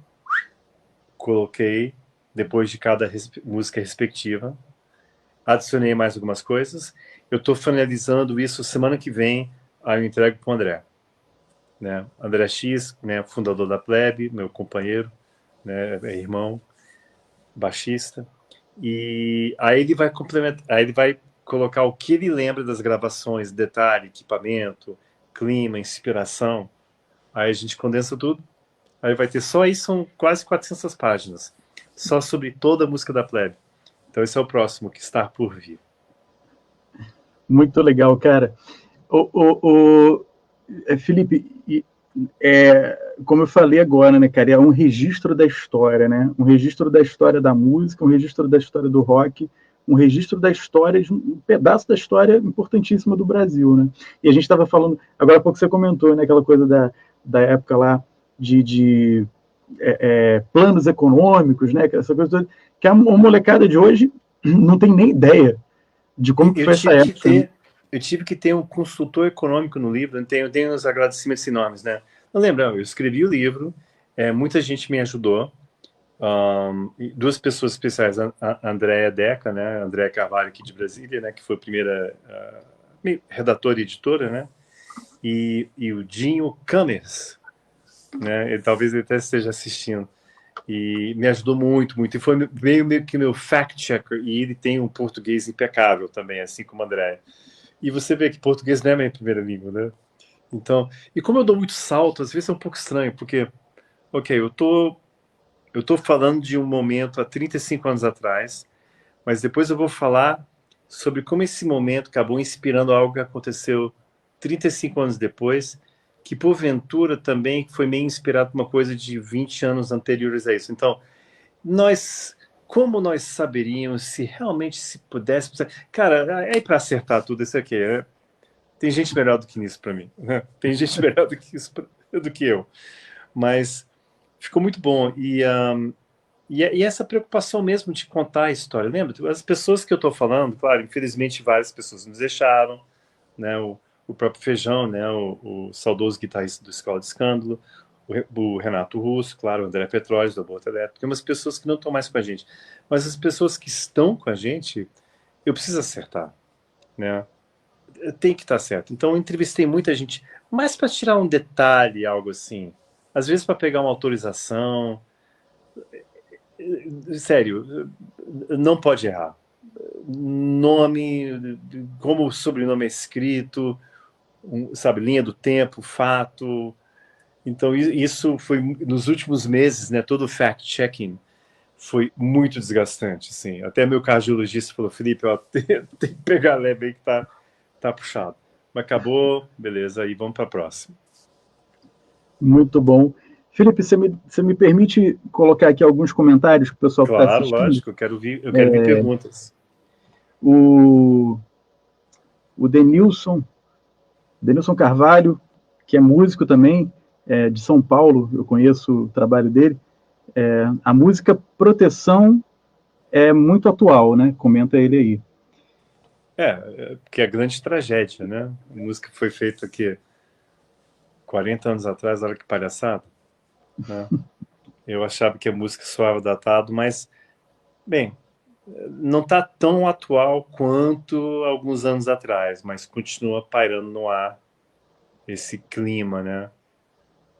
coloquei depois de cada música respectiva, adicionei mais algumas coisas. Eu estou finalizando isso semana que vem, aí eu entrego para o André. Né? André X, né, fundador da Plebe, meu companheiro, né, irmão, baixista. E aí ele vai complementar, aí ele vai colocar o que ele lembra das gravações, detalhe, equipamento, clima, inspiração. Aí a gente condensa tudo. Aí vai ter só isso, são quase 400 páginas. Só sobre toda a música da Plebe. Então esse é o próximo que está por vir. Muito legal, cara. Felipe, como eu falei agora, né, cara, é um registro da história, né? Um registro da história da música, um registro da história do rock, um registro da história, um pedaço da história importantíssima do Brasil, né? E a gente estava falando, agora há pouco você comentou, né, aquela coisa da época lá de planos econômicos, né? Essa coisa toda, que a molecada de hoje não tem nem ideia de como que foi essa época. Eu tive que ter um consultor econômico no livro, eu tenho uns agradecimentos enormes, né? Não lembro, eu escrevi o livro, muita gente me ajudou, duas pessoas especiais, a Andréa Deca, né? Andréa Carvalho aqui de Brasília, né? Que foi a primeira redatora e editora, né? E o Dinho Camers, né? Talvez ele até esteja assistindo. E me ajudou muito, muito. E foi meio que meu fact-checker. E ele tem um português impecável também, assim como o André. E você vê que português não é minha primeira língua, né? Então, e como eu dou muito salto, às vezes é um pouco estranho, porque, ok, eu tô falando de um momento há 35 anos atrás, mas depois eu vou falar sobre como esse momento acabou inspirando algo que aconteceu 35 anos depois, que porventura também foi meio inspirado por uma coisa de 20 anos anteriores a isso. Então, como nós saberíamos se realmente se pudéssemos... Cara, é para acertar tudo isso aqui, né? Tem gente melhor do que nisso para mim, né? Tem gente melhor do que isso do que eu. Mas ficou muito bom. E essa preocupação mesmo de contar a história. Lembra? As pessoas que eu estou falando, claro, infelizmente várias pessoas nos deixaram, né? O próprio Feijão, né? O saudoso guitarrista do Escola de Escândalo, o Renato Russo, claro, o André Petróleos, do Aborto Elétrico. Tem umas pessoas que não estão mais com a gente. Mas as pessoas que estão com a gente, eu preciso acertar, né? Tem que estar certo. Então, eu entrevistei muita gente, mais para tirar um detalhe, algo assim. Às vezes para pegar uma autorização. Sério, não pode errar. Nome, como o sobrenome é escrito, sabe, linha do tempo, fato. Então, isso foi, nos últimos meses, né, todo o fact-checking foi muito desgastante, assim. Até meu cardiologista falou, Felipe, ó, tem que pegar leve aí que tá puxado. Mas acabou, beleza, aí vamos para a próxima. Muito bom. Felipe, você me permite colocar aqui alguns comentários que o pessoal está assistindo? Claro, lógico, eu quero ver perguntas. O Denilson Carvalho, que é músico também, de São Paulo, eu conheço o trabalho dele. A música Proteção é muito atual, né? Comenta ele aí. Que é a grande tragédia, né? A música foi feita aqui 40 anos atrás, olha que palhaçada, né? Eu achava que a música soava datado, mas, bem, não está tão atual quanto alguns anos atrás, mas continua pairando no ar esse clima, né?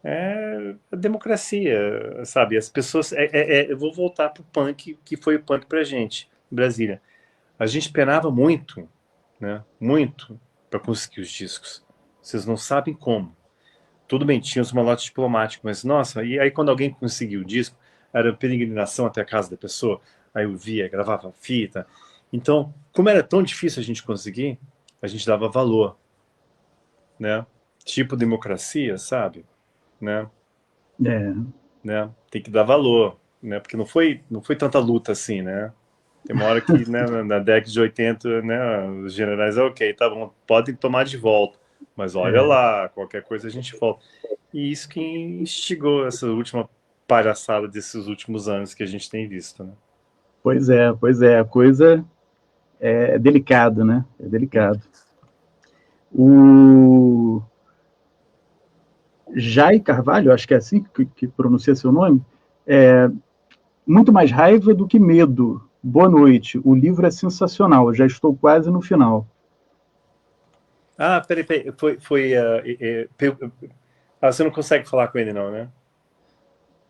É a democracia, sabe? As pessoas... eu vou voltar pro punk, que foi o punk pra gente, em Brasília. A gente penava muito, né? Muito, para conseguir os discos. Vocês não sabem como. Tudo bem, tínhamos uma lote diplomática, mas nossa, e aí quando alguém conseguiu o disco, era peregrinação até a casa da pessoa, aí eu via, gravava fita. Então, como era tão difícil a gente conseguir, a gente dava valor, né? Tipo democracia, sabe? Né? Né? Tem que dar valor, né? Porque não foi tanta luta assim, né? Tem uma hora que, né, na década de 80, né, os generais, ok, tá bom, podem tomar de volta, mas olha lá, qualquer coisa a gente volta. E isso que instigou essa última palhaçada desses últimos anos que a gente tem visto, né? Pois é, a coisa é delicado, né? É delicado. O Jai Carvalho, acho que é assim que pronuncia seu nome, muito mais raiva do que medo. Boa noite. O livro é sensacional. Já estou quase no final. Ah, peraí. Você não consegue falar com ele, não, né?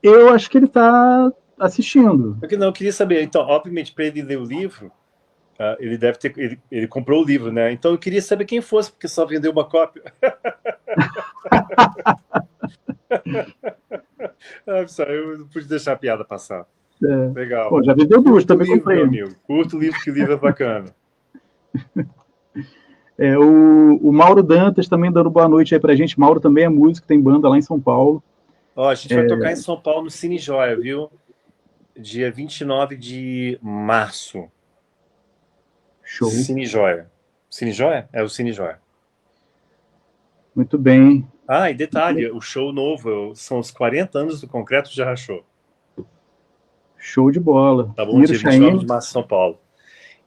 Eu acho que ele está assistindo. Eu queria saber. Então, obviamente, para ele ler o livro, ele deve ter. Ele comprou o livro, né? Então, eu queria saber quem fosse, porque só vendeu uma cópia. Eu não pude deixar a piada passar. Legal. Pô, já vendeu duas, também livro, comprei. Meu amigo. Curto o livro, que o livro é bacana. O Mauro Dantas também dando boa noite aí pra gente. Mauro também é músico, tem banda lá em São Paulo. Ó, a gente vai tocar em São Paulo no Cine Joia, viu? Dia 29 de março. Show. Cine Joia. Cine Joia? É o Cine Joia. Muito bem. Ah, e detalhe, o show novo, são os 40 anos do Concreto Já Rachou. Show de bola. Tá bom? Dia 29 de março, São Paulo.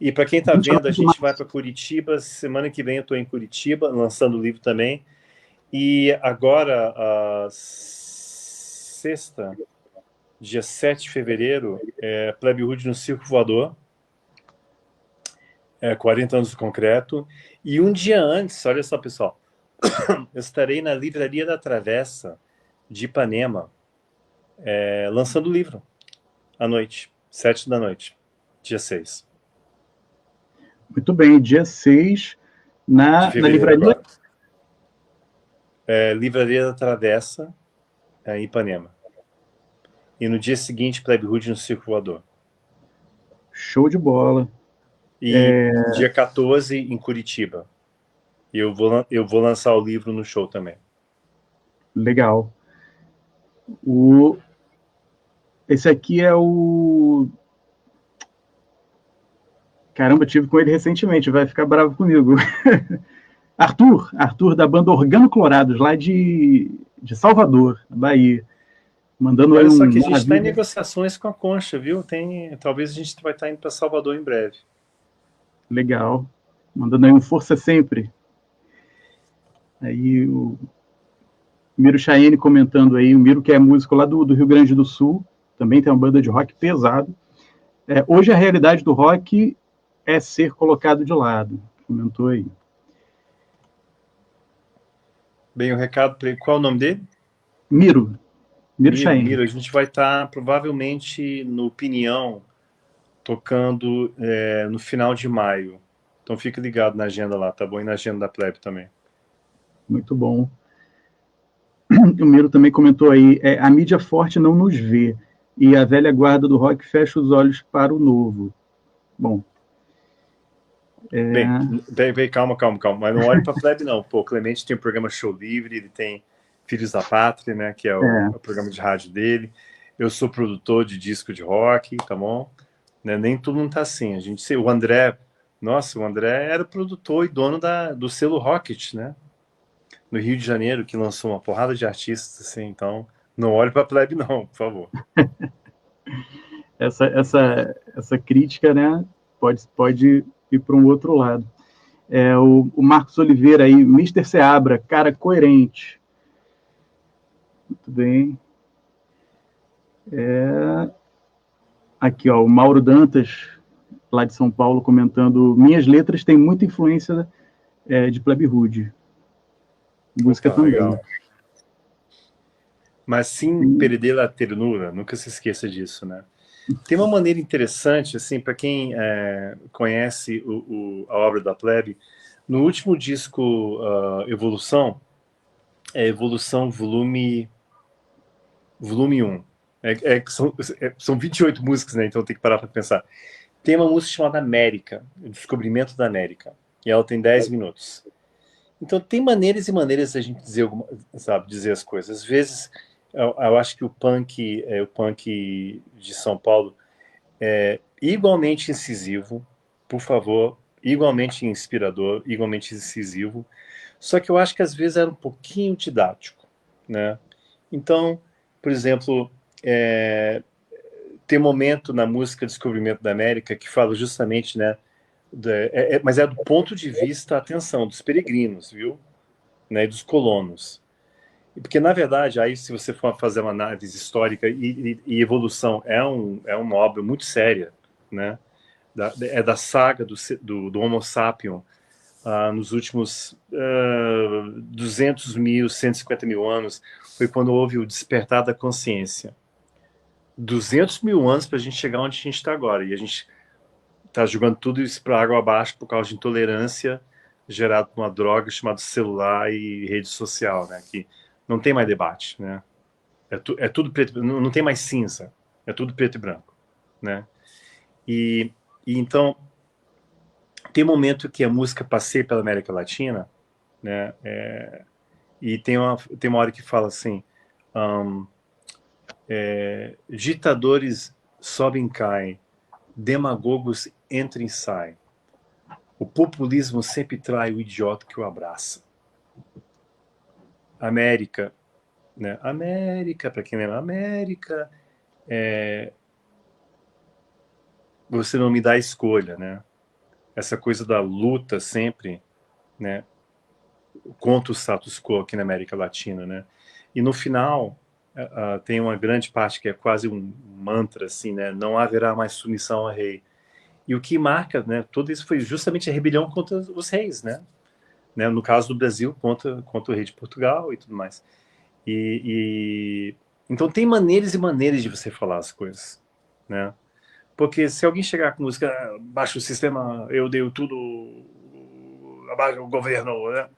E para quem tá vendo, a gente vai para Curitiba. Semana que vem eu tô em Curitiba, lançando o livro também. E agora, sexta, dia 7 de fevereiro, Plebe Rude no Circo Voador. 40 anos do Concreto. E um dia antes, olha só, pessoal, eu estarei na Livraria da Travessa de Ipanema, lançando o livro. à noite, 7 da noite, dia 6 Muito bem, dia 6, de na fevereiro livraria. agora. Livraria da Travessa, em Ipanema. E no dia seguinte, Plebe Hood no Circo Voador. Show de bola. E dia 14 em Curitiba. E eu vou lançar o livro no show também. Legal. Esse aqui é o... Caramba, eu tive com ele recentemente, vai ficar bravo comigo. Arthur da banda Organo Clorados, lá de Salvador, Bahia. Mandando aí Olha só um que a gente está em maravilha. negociações com a Concha, viu? Talvez a gente vai estar indo para Salvador em breve. Legal. Mandando aí um força sempre. Aí o Miro Chayenne comentando aí, o Miro que é músico lá do Rio Grande do Sul, também tem uma banda de rock pesado. Hoje a realidade do rock é ser colocado de lado. Comentou aí. Bem, o recado para ele. Qual é o nome dele? Miro Chayenne. Miro, a gente vai estar provavelmente no Pinião, tocando no final de maio. Então fique ligado na agenda lá, tá bom? E na agenda da Plebe também. Muito bom. O Miro também comentou aí, a mídia forte não nos vê, e a velha guarda do rock fecha os olhos para o novo. Bom. Bem, calma. Mas não olhe para a Plebe, não. Pô, o Clemente tem o programa Show Livre, ele tem Filhos da Pátria, né? Que é o programa de rádio dele. Eu sou produtor de disco de rock, tá bom? Né, nem todo mundo tá assim. O André era produtor e dono do selo Rocket, né? No Rio de Janeiro, que lançou uma porrada de artistas, assim. Então, não olhe para a Plebe, não, por favor. Essa crítica, né? Pode ir para um outro lado. O Marcos Oliveira aí, Mr. Seabra, cara coerente. Muito bem. Aqui, ó, o Mauro Dantas, lá de São Paulo, comentando: minhas letras têm muita influência de Plebe Hood. Música também. Legal. Mas sim, perder a ternura, nunca se esqueça disso, né? Tem uma maneira interessante, assim, para quem conhece a obra da Plebe, no último disco Evolução, Evolução volume 1. São 28 músicas, né? Então tem que parar para pensar. Tem uma música chamada América, o Descobrimento da América, e ela tem 10 minutos. Então tem maneiras e maneiras da gente dizer as coisas. Às vezes eu acho que o punk de São Paulo é igualmente incisivo, por favor, igualmente inspirador, igualmente incisivo. Só que eu acho que às vezes era um pouquinho didático, né? Então, por exemplo, tem um momento na música Descobrimento da América que fala justamente, né? Mas é do ponto de vista, atenção, dos peregrinos, viu? Né, e dos colonos. Porque, na verdade, aí se você for fazer uma análise histórica e evolução é uma obra muito séria, né? Da saga do Homo sapiens nos últimos 200 mil, 150 mil anos, foi quando houve o despertar da consciência. 200 mil anos para a gente chegar onde a gente está agora. E a gente está jogando tudo isso para água abaixo por causa de intolerância gerada por uma droga chamada celular e rede social, né? Que não tem mais debate, né? É tudo preto, não tem mais cinza, é tudo preto e branco, né? E então tem um momento que a música passeia pela América Latina, né? E tem uma hora que fala assim, ditadores sobem e caem, demagogos entram e saem. O populismo sempre trai o idiota que o abraça. América, né? América, para quem lembra, América, você não me dá escolha, né? Essa coisa da luta sempre, né? Contra o status quo aqui na América Latina, né? E no final tem uma grande parte que é quase um mantra, assim, né? Não haverá mais submissão ao rei. E o que marca, né? Tudo isso foi justamente a rebelião contra os reis, né? No caso do Brasil, contra o rei de Portugal e tudo mais. Então tem maneiras e maneiras de você falar as coisas, né? Porque se alguém chegar com música, baixa o sistema, eu dei tudo, abaixo o governo, né?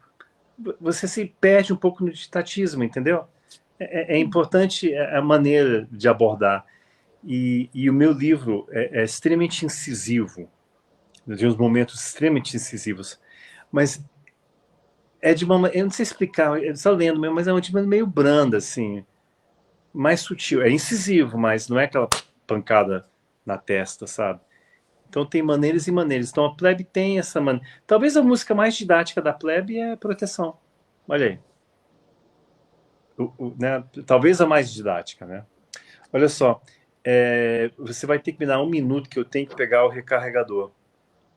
Você se perde um pouco no ditatismo, entendeu? É importante a maneira de abordar. E o meu livro é extremamente incisivo, de uns momentos extremamente incisivos, mas é de uma, eu não sei explicar, eu só lendo mesmo, mas é uma de maneira meio branda, assim, mais sutil, é incisivo, mas não é aquela pancada na testa, sabe? Então tem maneiras e maneiras. Então a Plebe tem essa maneira. Talvez a música mais didática da Plebe é Proteção. Olha aí. Né? Talvez a mais didática, né? Olha só, você vai ter que me dar 1 minuto que eu tenho que pegar o recarregador.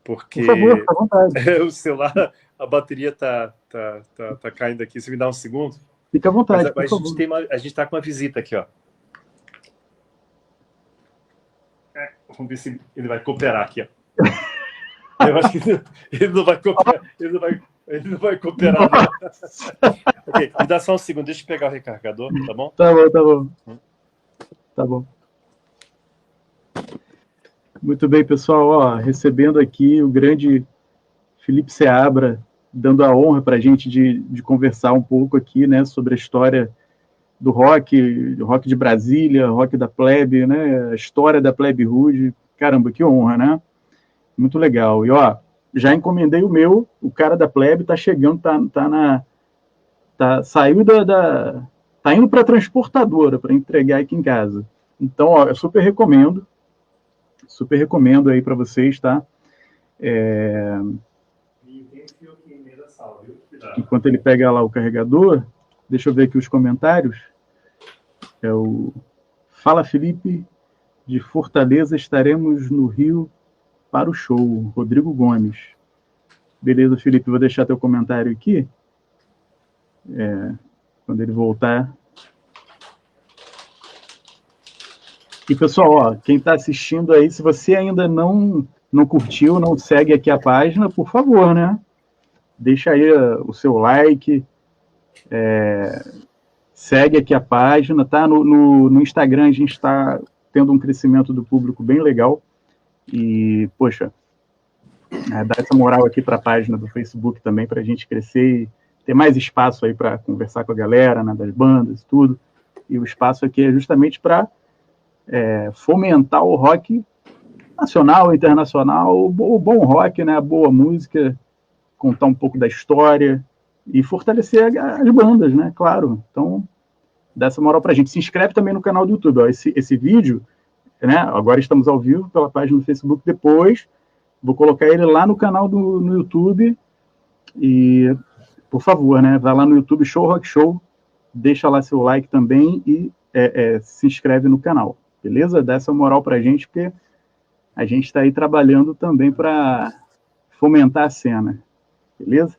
Porque por favor, fica à vontade. O celular, a bateria tá caindo aqui. Você me dá 1 segundo? Fica à vontade, mas a gente tá com uma visita aqui, ó. Vamos ver se ele vai cooperar aqui, ó. Eu acho que ele não vai cooperar. Ele não vai cooperar, não. Ok, me dá só 1 segundo. Deixa eu pegar o recarregador, tá bom? Tá bom, tá bom. Tá bom. Muito bem, pessoal. Ó, recebendo aqui o grande Felipe Seabra, dando a honra para a gente de conversar um pouco aqui, né, sobre a história do rock de Brasília, rock da Plebe, né, a história da Plebe Rude. Caramba, que honra, né? Muito legal. E, ó, já encomendei o meu, o cara da Plebe tá chegando, saiu tá indo para a transportadora para entregar aqui em casa. Então, ó, eu super recomendo aí para vocês, tá? Enquanto ele pega lá o carregador, deixa eu ver aqui os comentários. Fala, Felipe, de Fortaleza, estaremos no Rio para o show. Rodrigo Gomes. Beleza, Felipe, vou deixar teu comentário aqui. Quando ele voltar. E, pessoal, ó, quem está assistindo aí, se você ainda não curtiu, não segue aqui a página, por favor, né? Deixa aí o seu like, segue aqui a página, tá? No Instagram a gente está tendo um crescimento do público bem legal. E, poxa, dá essa moral aqui para a página do Facebook também, para a gente crescer e ter mais espaço aí para conversar com a galera, né, das bandas e tudo. E o espaço aqui é justamente para fomentar o rock nacional, internacional, o bom rock, né, a boa música, contar um pouco da história e fortalecer as bandas, né, claro. Então, dá essa moral pra gente. Se inscreve também no canal do YouTube, ó, esse vídeo, né, agora estamos ao vivo pela página do Facebook, depois vou colocar ele lá no canal no YouTube e, por favor, né, vai lá no YouTube, Show Rock Show, deixa lá seu like também e se inscreve no canal, beleza? Dá essa moral pra gente, porque a gente está aí trabalhando também para fomentar a cena, beleza?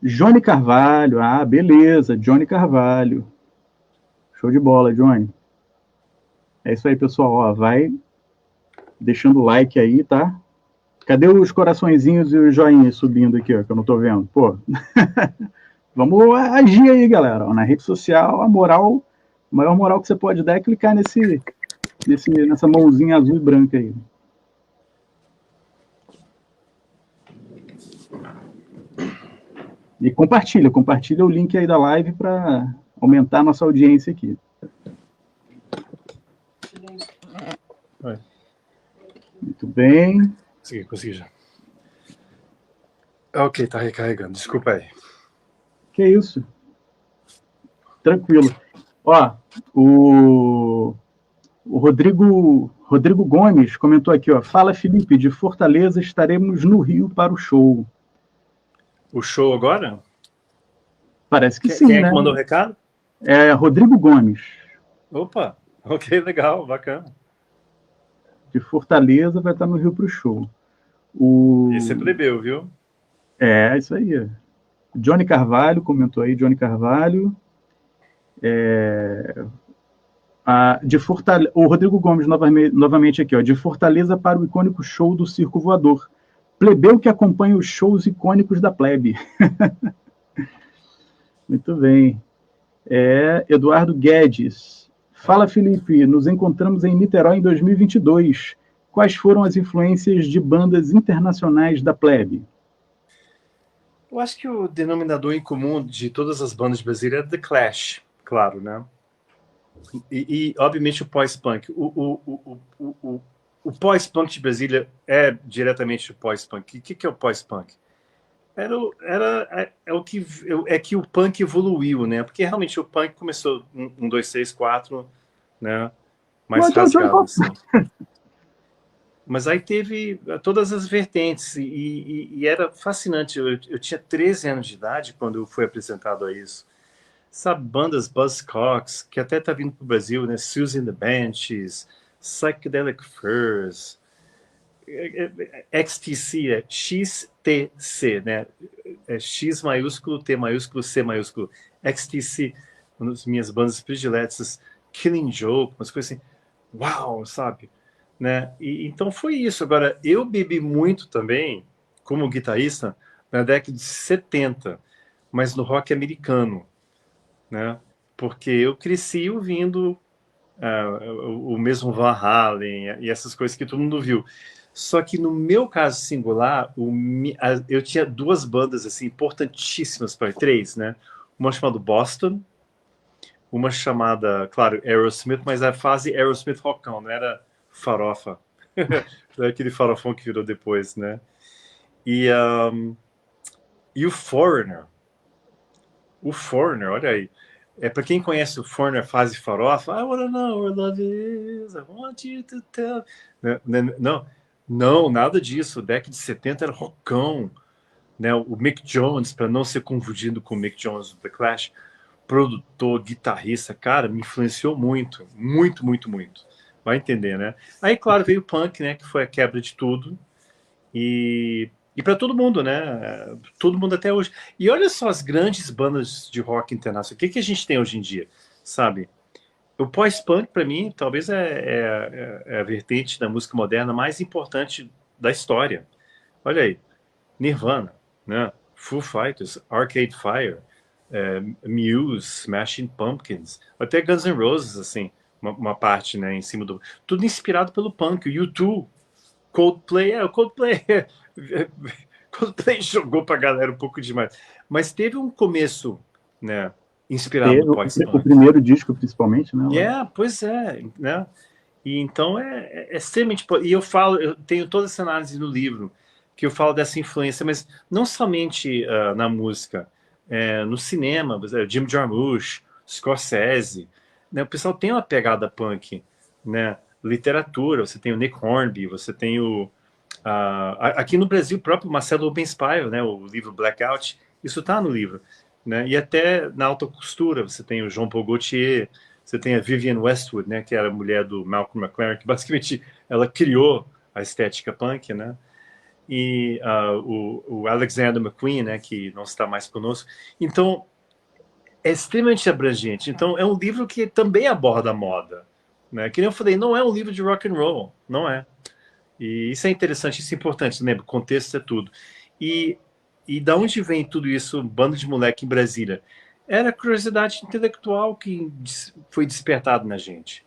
Johnny Carvalho, beleza, Johnny Carvalho. Show de bola, Johnny. É isso aí, pessoal, ó, vai deixando o like aí, tá? Cadê os coraçõezinhos e os joinhas subindo aqui, ó, que eu não tô vendo? Pô, vamos agir aí, galera. Na rede social, a maior moral que você pode dar é clicar nessa mãozinha azul e branca aí. E compartilha o link aí da live para aumentar a nossa audiência aqui. Oi. Muito bem. Consegui já. Ok, tá recarregando. Desculpa aí. Que isso. Tranquilo. Ó, o Rodrigo Gomes comentou aqui, ó. Fala, Felipe, de Fortaleza estaremos no Rio para o show. O show agora? Parece que sim, Quem é né? que mandou o recado? Rodrigo Gomes. Opa, ok, legal, bacana. De Fortaleza vai estar no Rio para o show. Esse é plebeu, viu? Isso aí. Johnny Carvalho, comentou aí, Johnny Carvalho. O Rodrigo Gomes, novamente aqui, ó, de Fortaleza para o icônico show do Circo Voador. Plebeu que acompanha os shows icônicos da Plebe. Muito bem. Eduardo Guedes. Fala, Felipe. Nos encontramos em Niterói em 2022. Quais foram as influências de bandas internacionais da Plebe? Eu acho que o denominador em comum de todas as bandas brasileiras é The Clash, claro, né? E obviamente, o pós-punk. O pós-punk de Brasília é diretamente o pós-punk. O que é o pós-punk? É que o punk evoluiu, né? Porque realmente o punk começou 1, 2, 3, 4, né? Mais rasgado, assim. Mas aí teve todas as vertentes e era fascinante. Eu tinha 13 anos de idade quando eu fui apresentado a isso. Sabe, bandas Buzzcocks, que até tá vindo pro Brasil, né? Susie and the Banshees, Psychedelic Furs, XTC, XTC, né? X maiúsculo, T maiúsculo, C maiúsculo. XTC, uma das minhas bandas prediletas, Killing Joke, umas coisas assim. Uau, sabe? Né? Então foi isso. Agora, eu bebi muito também, como guitarrista, na década de 70, mas no rock americano, né? Porque eu cresci ouvindo o mesmo Van Halen e essas coisas que todo mundo viu. Só que no meu caso singular, eu tinha duas bandas assim importantíssimas para três, né? Uma chamada Boston, uma chamada, claro, Aerosmith, mas a fase Aerosmith rockão, não era farofa, aquele farofão que virou depois, né? E o Foreigner, olha aí. Para quem conhece o Foreigner, fase farofa, I wanna know where love is, I want you to tell. Não, nada disso. Década de 70 era rockão. Né? O Mick Jones, para não ser confundido com o Mick Jones do The Clash, produtor, guitarrista, cara, me influenciou muito. Muito, muito, muito. Vai entender, né? Aí, claro, veio o punk, né? Que foi a quebra de tudo. E para todo mundo, né? Todo mundo até hoje. E olha só as grandes bandas de rock internacional. O que a gente tem hoje em dia, sabe? O pós-punk, para mim, talvez é a vertente da música moderna mais importante da história. Olha aí, Nirvana, né? Foo Fighters, Arcade Fire, Muse, Smashing Pumpkins, até Guns N' Roses, assim, uma parte, né, em cima do... Tudo inspirado pelo punk. O U2, Coldplay, o Coldplay... Coldplay jogou pra galera um pouco demais. Mas teve um começo, né, inspirado no pós-punk. O primeiro disco, principalmente, né? Pois é, né? E então é extremamente... E eu tenho toda essa análise no livro, que eu falo dessa influência, mas não somente na música, no cinema, Jim Jarmusch, Scorsese, né? O pessoal tem uma pegada punk, né? Literatura, você tem o Nick Hornby, você tem aqui no Brasil próprio, Marcelo Rubens Paiva, né? O livro Blackout, isso está no livro, né? E até na alta costura, você tem o Jean Paul Gaultier, você tem a Vivienne Westwood, né? Que era a mulher do Malcolm McLaren, que basicamente ela criou a estética punk, né? E o Alexander McQueen, né, que não está mais conosco. Então, é extremamente abrangente. Então, é um livro que também aborda a moda. Né? Que nem eu falei, não é um livro de rock and roll, não é. E isso é interessante, isso é importante, lembra? Contexto é tudo. E da onde vem tudo isso, um bando de moleque em Brasília? Era a curiosidade intelectual que foi despertado na gente.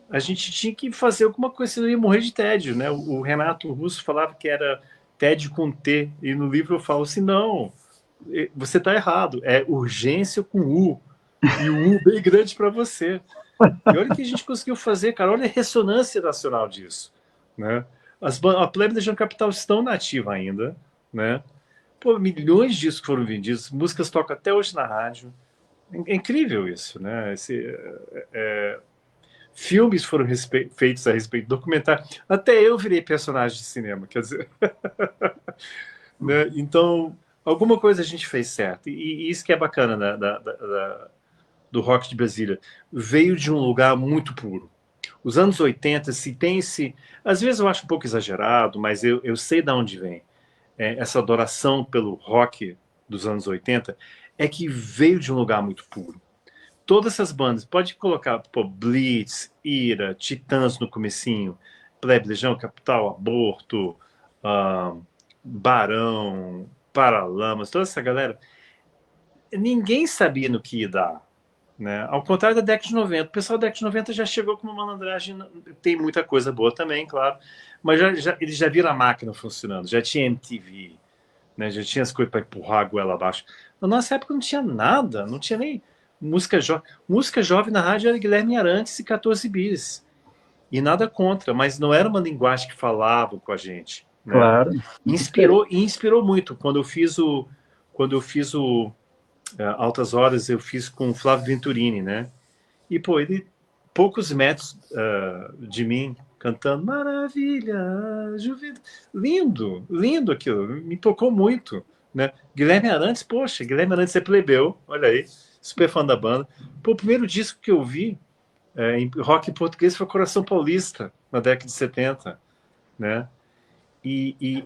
A gente tinha que fazer alguma coisa, senão ia morrer de tédio, né? O Renato Russo falava que era tédio com T, e no livro eu falo assim, não, você está errado, é urgência com U, e o U bem grande para você. E olha o que a gente conseguiu fazer, cara, olha a ressonância nacional disso, né? A Plebe da Legião Capital estão na ativa ainda, né? Pô, milhões de discos foram vendidos, músicas tocam até hoje na rádio. É incrível isso, né? Filmes foram feitos a respeito, documentário. Até eu virei personagem de cinema, quer dizer. Né? Então, alguma coisa a gente fez certo. E isso que é bacana do rock de Brasília. Veio de um lugar muito puro. Os anos 80, se tem esse... Às vezes eu acho um pouco exagerado, mas eu sei de onde vem. Essa adoração pelo rock dos anos 80 é que veio de um lugar muito puro. Todas essas bandas, pode colocar Blitz, Ira, Titãs no comecinho, Plebe, Legião, Capital, Aborto, Barão, Paralamas, toda essa galera, ninguém sabia no que ia dar. né? Ao contrário da década de 90. O pessoal da década de 90 já chegou com uma malandragem, tem muita coisa boa também, claro, mas eles já viram a máquina funcionando, já tinha MTV, né? Já tinha as coisas para empurrar a goela abaixo. Na nossa época não tinha nada, não tinha nem música jovem. Música jovem na rádio era Guilherme Arantes e 14 bis. E nada contra, mas não era uma linguagem que falava com a gente, né? Claro. Inspirou muito. Quando eu fiz o Altas Horas, eu fiz com o Flávio Venturini, né? E, pô, ele, poucos metros de mim, cantando Maravilha, Juventude. Lindo, lindo aquilo. Me tocou muito, né? Guilherme Arantes, poxa, Guilherme Arantes é plebeu, olha aí, super fã da banda. Pô, o primeiro disco que eu vi em rock em português foi Coração Paulista, na década de 70, né?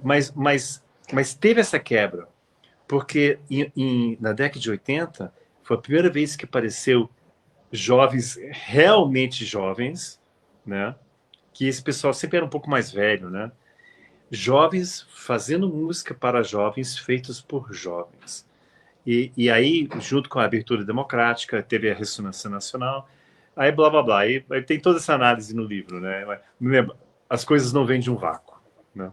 Mas teve essa quebra, porque na década de 80 foi a primeira vez que apareceu jovens, realmente jovens, né? Que esse pessoal sempre era um pouco mais velho, né? Jovens fazendo música para jovens, feitos por jovens. E aí, junto com a abertura democrática, teve a ressonância nacional, aí blá blá blá. Aí tem toda essa análise no livro, né? Me lembra, as coisas não vêm de um vácuo, né?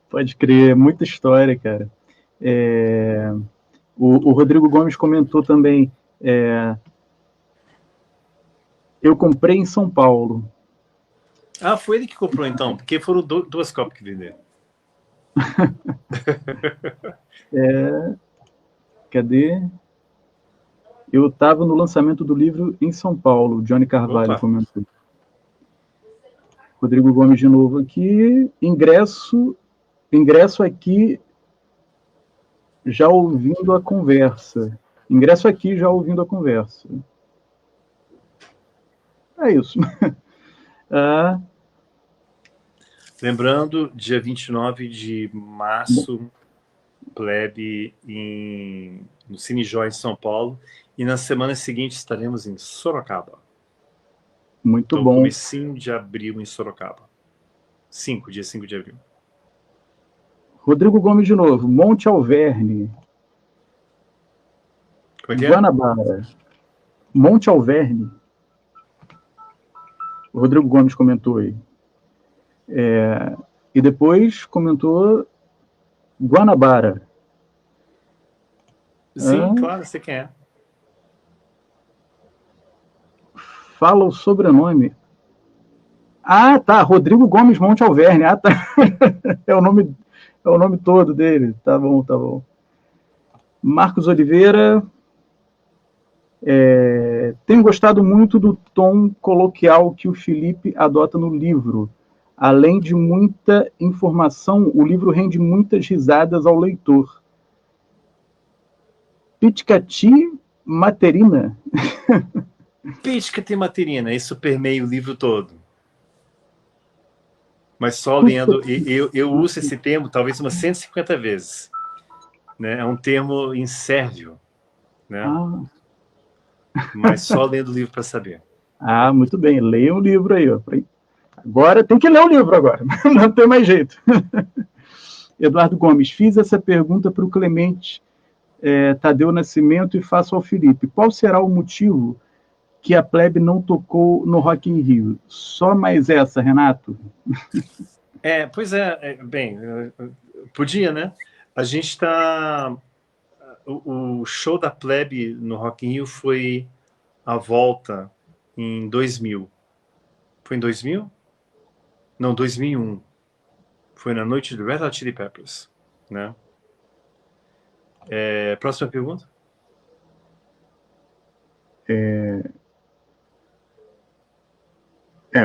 Pode crer, muita história, cara. O Rodrigo Gomes comentou também. Eu comprei em São Paulo. Ah, foi ele que comprou então, porque foram duas cópias que venderam. Cadê? Eu estava no lançamento do livro em São Paulo, Johnny Carvalho Opa. comentou. Rodrigo Gomes de novo aqui. Ingresso aqui já ouvindo a conversa. Ingresso aqui já ouvindo a conversa. É isso. Lembrando, dia 29 de março, Plebe no Cine Joy em São Paulo. E na semana seguinte estaremos em Sorocaba. Muito então, bom. Comecinho de abril em Sorocaba. Dia 5 de abril. Rodrigo Gomes de novo. Monte Alverne. Como é que é? Guanabara. Monte Alverne. O Rodrigo Gomes comentou aí. E depois comentou Guanabara. Sim, claro, sei quem é. Fala o sobrenome. Ah, tá. Rodrigo Gomes Monte Alverne. Ah, tá. É o nome todo dele. Tá bom, tá bom. Marcos Oliveira. Tenho gostado muito do tom coloquial que o Felipe adota no livro. Além de muita informação, o livro rende muitas risadas ao leitor. Piticati Materina. Piticati Materina, isso permeia o livro todo. Mas só lendo, eu uso esse termo talvez umas 150 vezes. Né? É um termo em sérvio, né? Mas só lendo o livro para saber. Muito bem. Leia o livro aí. Ó. Agora tem que ler o livro agora. Não tem mais jeito. Eduardo Gomes, fiz essa pergunta para o Clemente Tadeu Nascimento e faço ao Felipe. Qual será o motivo que a Plebe não tocou no Rock in Rio? Só mais essa, Renato? Pois bem, podia, né? A gente está... O show da Plebe no Rock in Rio foi a volta em 2000. Foi em 2000? Não, 2001. Foi na noite do Red Hot Chili Peppers, né? Próxima pergunta.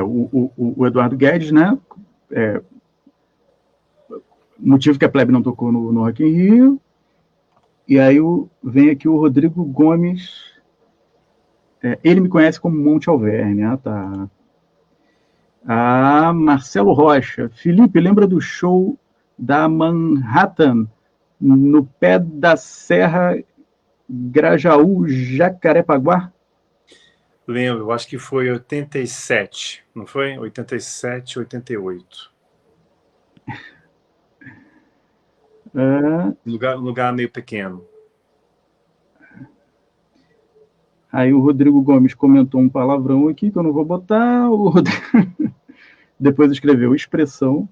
O Eduardo Guedes, né? Motivo que a Plebe não tocou no Rock in Rio. E aí vem aqui o Rodrigo Gomes. Ele me conhece como Monte Alverne. Ah, tá. Marcelo Rocha. Felipe, lembra do show da Manhattan no pé da Serra Grajaú, Jacarepaguá? Lembro, eu acho que foi 87, não foi? 87, 88. Um lugar meio pequeno. Aí o Rodrigo Gomes comentou um palavrão aqui que eu não vou botar. O Rodrigo... Depois escreveu expressão.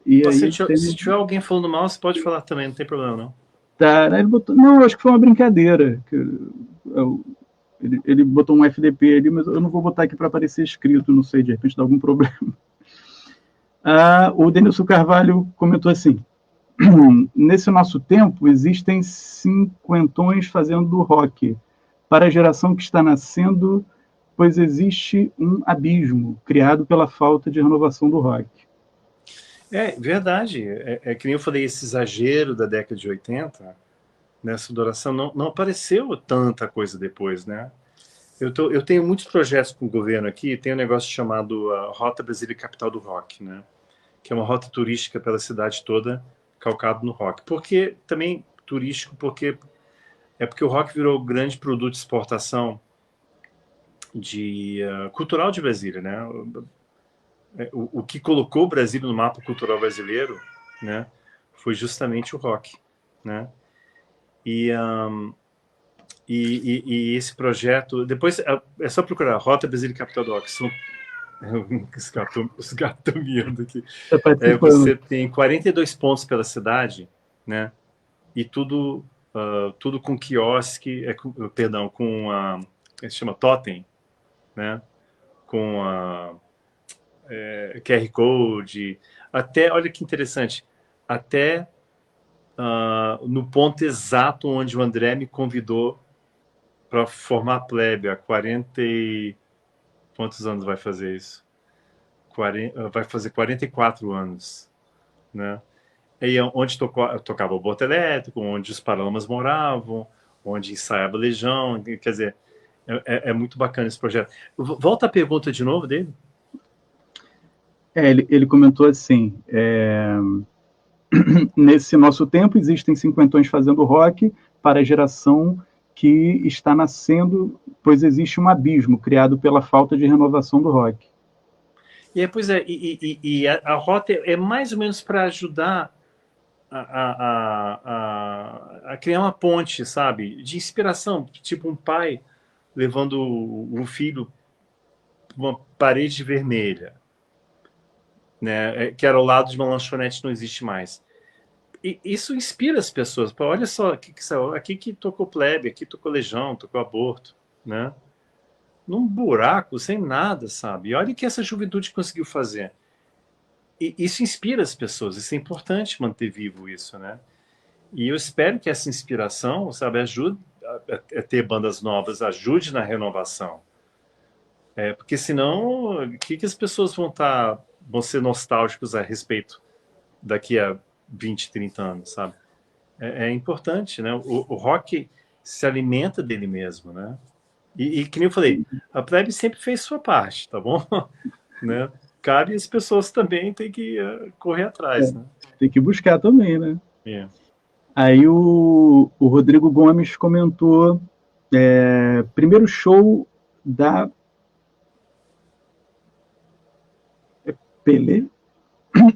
E aí se tiver alguém falando mal, você pode falar também, não tem problema, não. Tá, ele botou... Não, acho que foi uma brincadeira. Ele botou um FDP ali, mas eu não vou botar aqui para aparecer escrito, não sei, de repente dá algum problema. O Denilson Carvalho comentou assim: nesse nosso tempo, existem cinquentões fazendo rock. Para a geração que está nascendo, pois existe um abismo criado pela falta de renovação do rock. É verdade. É que nem eu falei, esse exagero da década de 80, nessa adoração, não apareceu tanta coisa depois, né? Eu tenho muitos projetos com o governo aqui, tem um negócio chamado Rota Brasília Capital do Rock, né? Que é uma rota turística pela cidade toda, calcado no rock. Porque também turístico, porque o rock virou grande produto de exportação cultural de Brasília, né? O que colocou o Brasil no mapa cultural brasileiro, né, foi justamente o rock, né? E esse projeto, depois é só procurar Rota Brasília Capital do Rock. Os gatos estão miando aqui. Você tem 42 pontos pela cidade, né? E tudo com quiosque, perdão, com se chama totem, né? Com QR Code, até, olha que interessante, até no ponto exato onde o André me convidou para formar a plebe, há 40 e... Quantos anos vai fazer isso? Vai fazer 44 anos, né? E onde tocava o boto elétrico, onde os Paralamas moravam, onde ensaiava Legião, quer dizer, é muito bacana esse projeto. Volta a pergunta de novo dele. Ele comentou assim: nesse nosso tempo existem cinquentões fazendo rock para a geração que está nascendo, pois existe um abismo criado pela falta de renovação do rock. Pois é, a rota é mais ou menos para ajudar a criar uma ponte, sabe? De inspiração, tipo um pai levando um filho para uma parede vermelha, né? Que era ao lado de uma lanchonete, não existe mais. E isso inspira as pessoas. Pô, olha só, aqui que tocou plebe, aqui tocou Legião, tocou aborto, né? Num buraco, sem nada, sabe? E olha o que essa juventude conseguiu fazer. E isso inspira as pessoas, isso é importante manter vivo isso, né? E eu espero que essa inspiração, sabe, ajude a ter bandas novas, ajude na renovação. Porque senão, o que as pessoas vão ser nostálgicos a respeito daqui a 20, 30 anos, sabe? É importante, né? O rock se alimenta dele mesmo, né? E que nem eu falei, a plebe sempre fez sua parte, tá bom? Né? Cabe as pessoas também tem que correr atrás, né? Tem que buscar também, né? É. Aí o Rodrigo Gomes comentou: primeiro show da Pelé,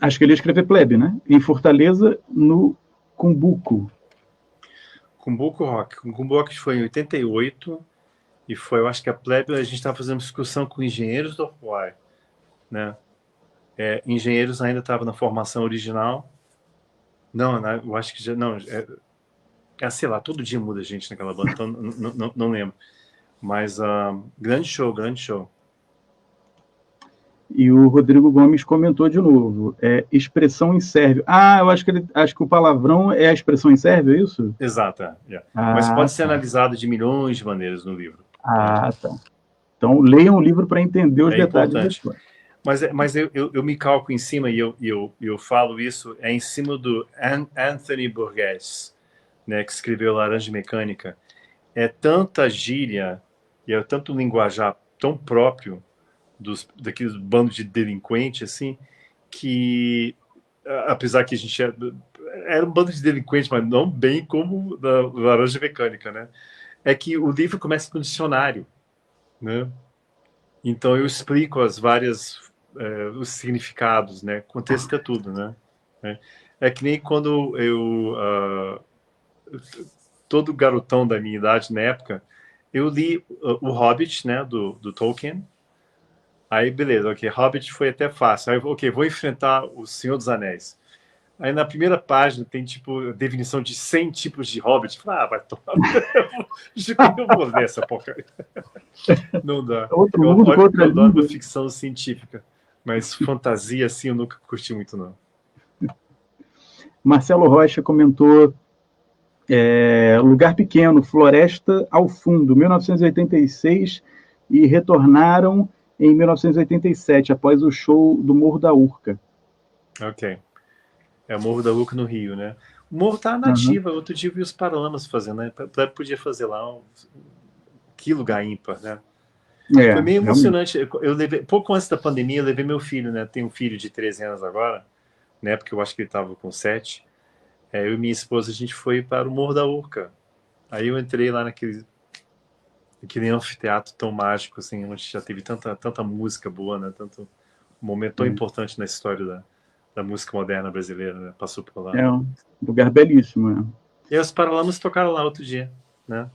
acho que ele ia escrever plebe, né? Em Fortaleza, no Cumbuco. Cumbuco Rock. Cumbuco Rock foi em 88 e foi, eu acho que a plebe, a gente estava fazendo discussão com engenheiros do Uruguai, né? Engenheiros ainda estavam na formação original. Não, né? Eu acho que já não. Sei lá, todo dia muda gente naquela banda, então não lembro. Mas grande show, grande show. E o Rodrigo Gomes comentou de novo: expressão em sérvio. Eu acho que o palavrão é a expressão em sérvio, é isso? Exato, mas pode ser analisado de milhões de maneiras no livro. Tá. Então leiam o livro para entender os detalhes importante. Mas eu me calco em cima, e eu falo isso, em cima do Anthony Burgess, né, que escreveu Laranja Mecânica. É tanta gíria e é tanto linguajar tão próprio daqueles bandos de delinquente, assim, que, apesar que a gente era um bando de delinquentes, mas não bem como da Laranja Mecânica, né? É que o livro começa com um dicionário, né? Então eu explico as várias os significados, né? Contexto é tudo, né? É que nem quando eu todo garotão da minha idade na época, eu li o Hobbit, né, do Tolkien. Aí, beleza, ok, Hobbit foi até fácil. Aí, ok, vou enfrentar o Senhor dos Anéis. Aí, na primeira página, tem, tipo, a definição de 100 tipos de Hobbit. Falei, vai tomar... eu vou ler essa porcaria. Não dá. Outro mundo, eu adoro uma ficção científica, mas fantasia, assim, eu nunca curti muito, não. Marcelo Rocha comentou Lugar Pequeno, Floresta ao Fundo, 1986, e retornaram em 1987, após o show do Morro da Urca. Ok. É o Morro da Urca no Rio, né? O Morro tá nativa, outro dia eu vi os Paralamas fazendo, né? Podia fazer lá que lugar ímpar, né? Foi meio emocionante. Eu levei, pouco antes da pandemia, eu levei meu filho, né? Tenho um filho de 13 anos agora, né? Porque eu acho que ele estava com 7. Eu e minha esposa, a gente foi para o Morro da Urca. Aí eu entrei lá naquele anfiteatro tão mágico, assim, onde já teve tanta música boa, né? Tanto momento tão importante na história da música moderna brasileira, né? Passou por lá. É um lugar belíssimo, né? E os Paralamas tocaram lá outro dia, né?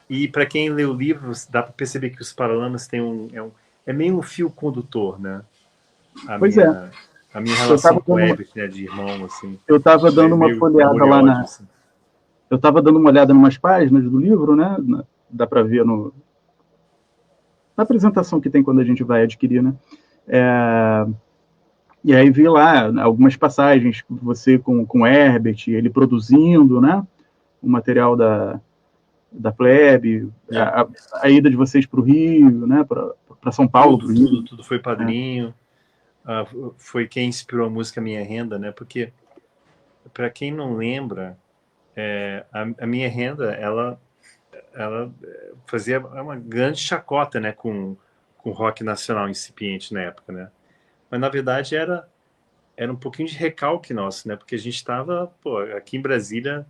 E para quem lê o livro, dá para perceber que os Paralamas têm é meio um fio condutor, né? A minha relação com o Herbert, né, de irmão, assim. Eu estava dando uma folheada lá na... Assim. Eu estava dando uma olhada em umas páginas do livro, né? Dá para ver na apresentação que tem quando a gente vai adquirir, né? E aí vi lá algumas passagens, você com o Herbert, ele produzindo, né? O material da Plebe, a ida de vocês para o Rio, né? Para São Paulo. Tudo foi padrinho. Foi quem inspirou a música Minha Renda, né? Porque, para quem não lembra, a Minha Renda, ela fazia uma grande chacota, né? Com o rock nacional incipiente na época, né? Mas, na verdade, era um pouquinho de recalque nosso, né? Porque a gente estava, aqui em Brasília,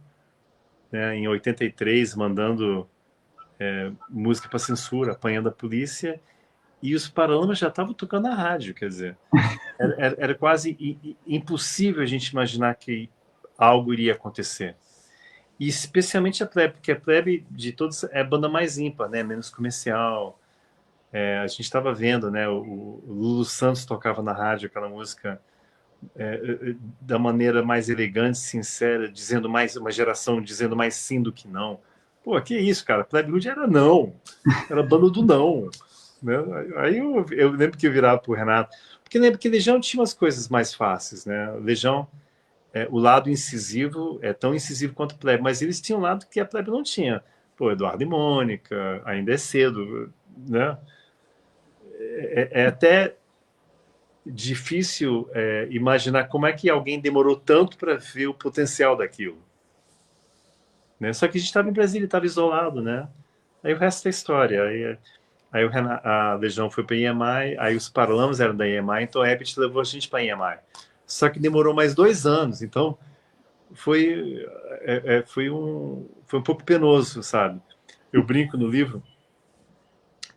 né, em 83, mandando música para censura, apanhando a polícia, e os Paralamas já estavam tocando na rádio, quer dizer, era quase impossível a gente imaginar que algo iria acontecer. E especialmente a Plebe, porque a Plebe de todos é a banda mais ímpar, né, menos comercial. A gente estava vendo, né, o Lulu Santos tocava na rádio aquela música da maneira mais elegante, sincera, dizendo mais, uma geração dizendo mais sim do que não. Pô, que isso, cara? Plebe Rude era não. Era banda do não. Né? Aí eu lembro que eu virava pro Renato. Porque lembro que Legião tinha umas coisas mais fáceis, né? Legião, o lado incisivo é tão incisivo quanto Plebe, mas eles tinham um lado que a Plebe não tinha. Pô, Eduardo e Mônica, Ainda é Cedo, né? É até difícil imaginar como é que alguém demorou tanto para ver o potencial daquilo. Né? Só que a gente estava em Brasília, estava isolado, né? Aí o resto é história. Aí a Legião foi para a EMI, aí os Paralamas eram da EMI, então a Herbert levou a gente para a EMI. Só que demorou mais 2 anos, então foi um pouco penoso, sabe? Eu brinco no livro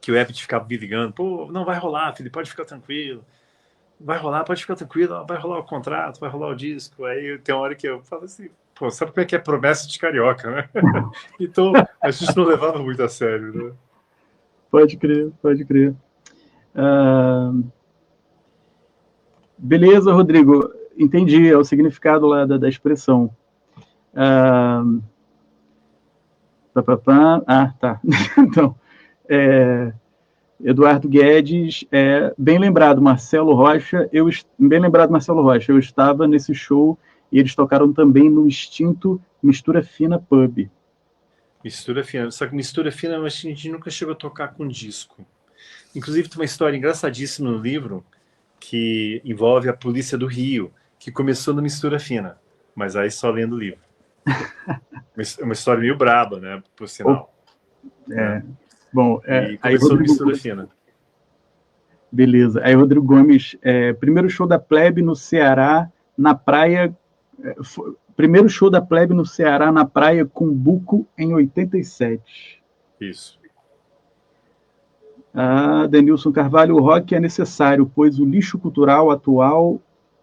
que o Herbert ficava me ligando, pô, não vai rolar, Felipe, pode ficar tranquilo. Vai rolar, pode ficar tranquilo, vai rolar o contrato, vai rolar o disco. Aí tem uma hora que eu falo assim, pô, sabe como é que é promessa de carioca, né? Então, a gente não levava muito a sério, né? Pode crer, pode crer. Beleza, Rodrigo, entendi, é o significado lá da expressão. Tá. Então, Eduardo Guedes, bem lembrado, Marcelo Rocha, eu estava nesse show e eles tocaram também no extinto Mistura Fina Pub. Mistura Fina, só que Mistura Fina a gente nunca chegou a tocar com disco. Inclusive tem uma história engraçadíssima no livro que envolve a polícia do Rio, que começou no Mistura Fina, mas aí só lendo o livro. É uma história meio braba, né, por sinal. Bom, e começou no Mistura Fina. Beleza. Aí, Rodrigo Gomes, primeiro show da Plebe no Ceará, na praia... primeiro show da Plebe no Ceará, na praia Cumbuco, em 87. Isso. Denilson Carvalho, o rock é necessário, pois o lixo cultural atual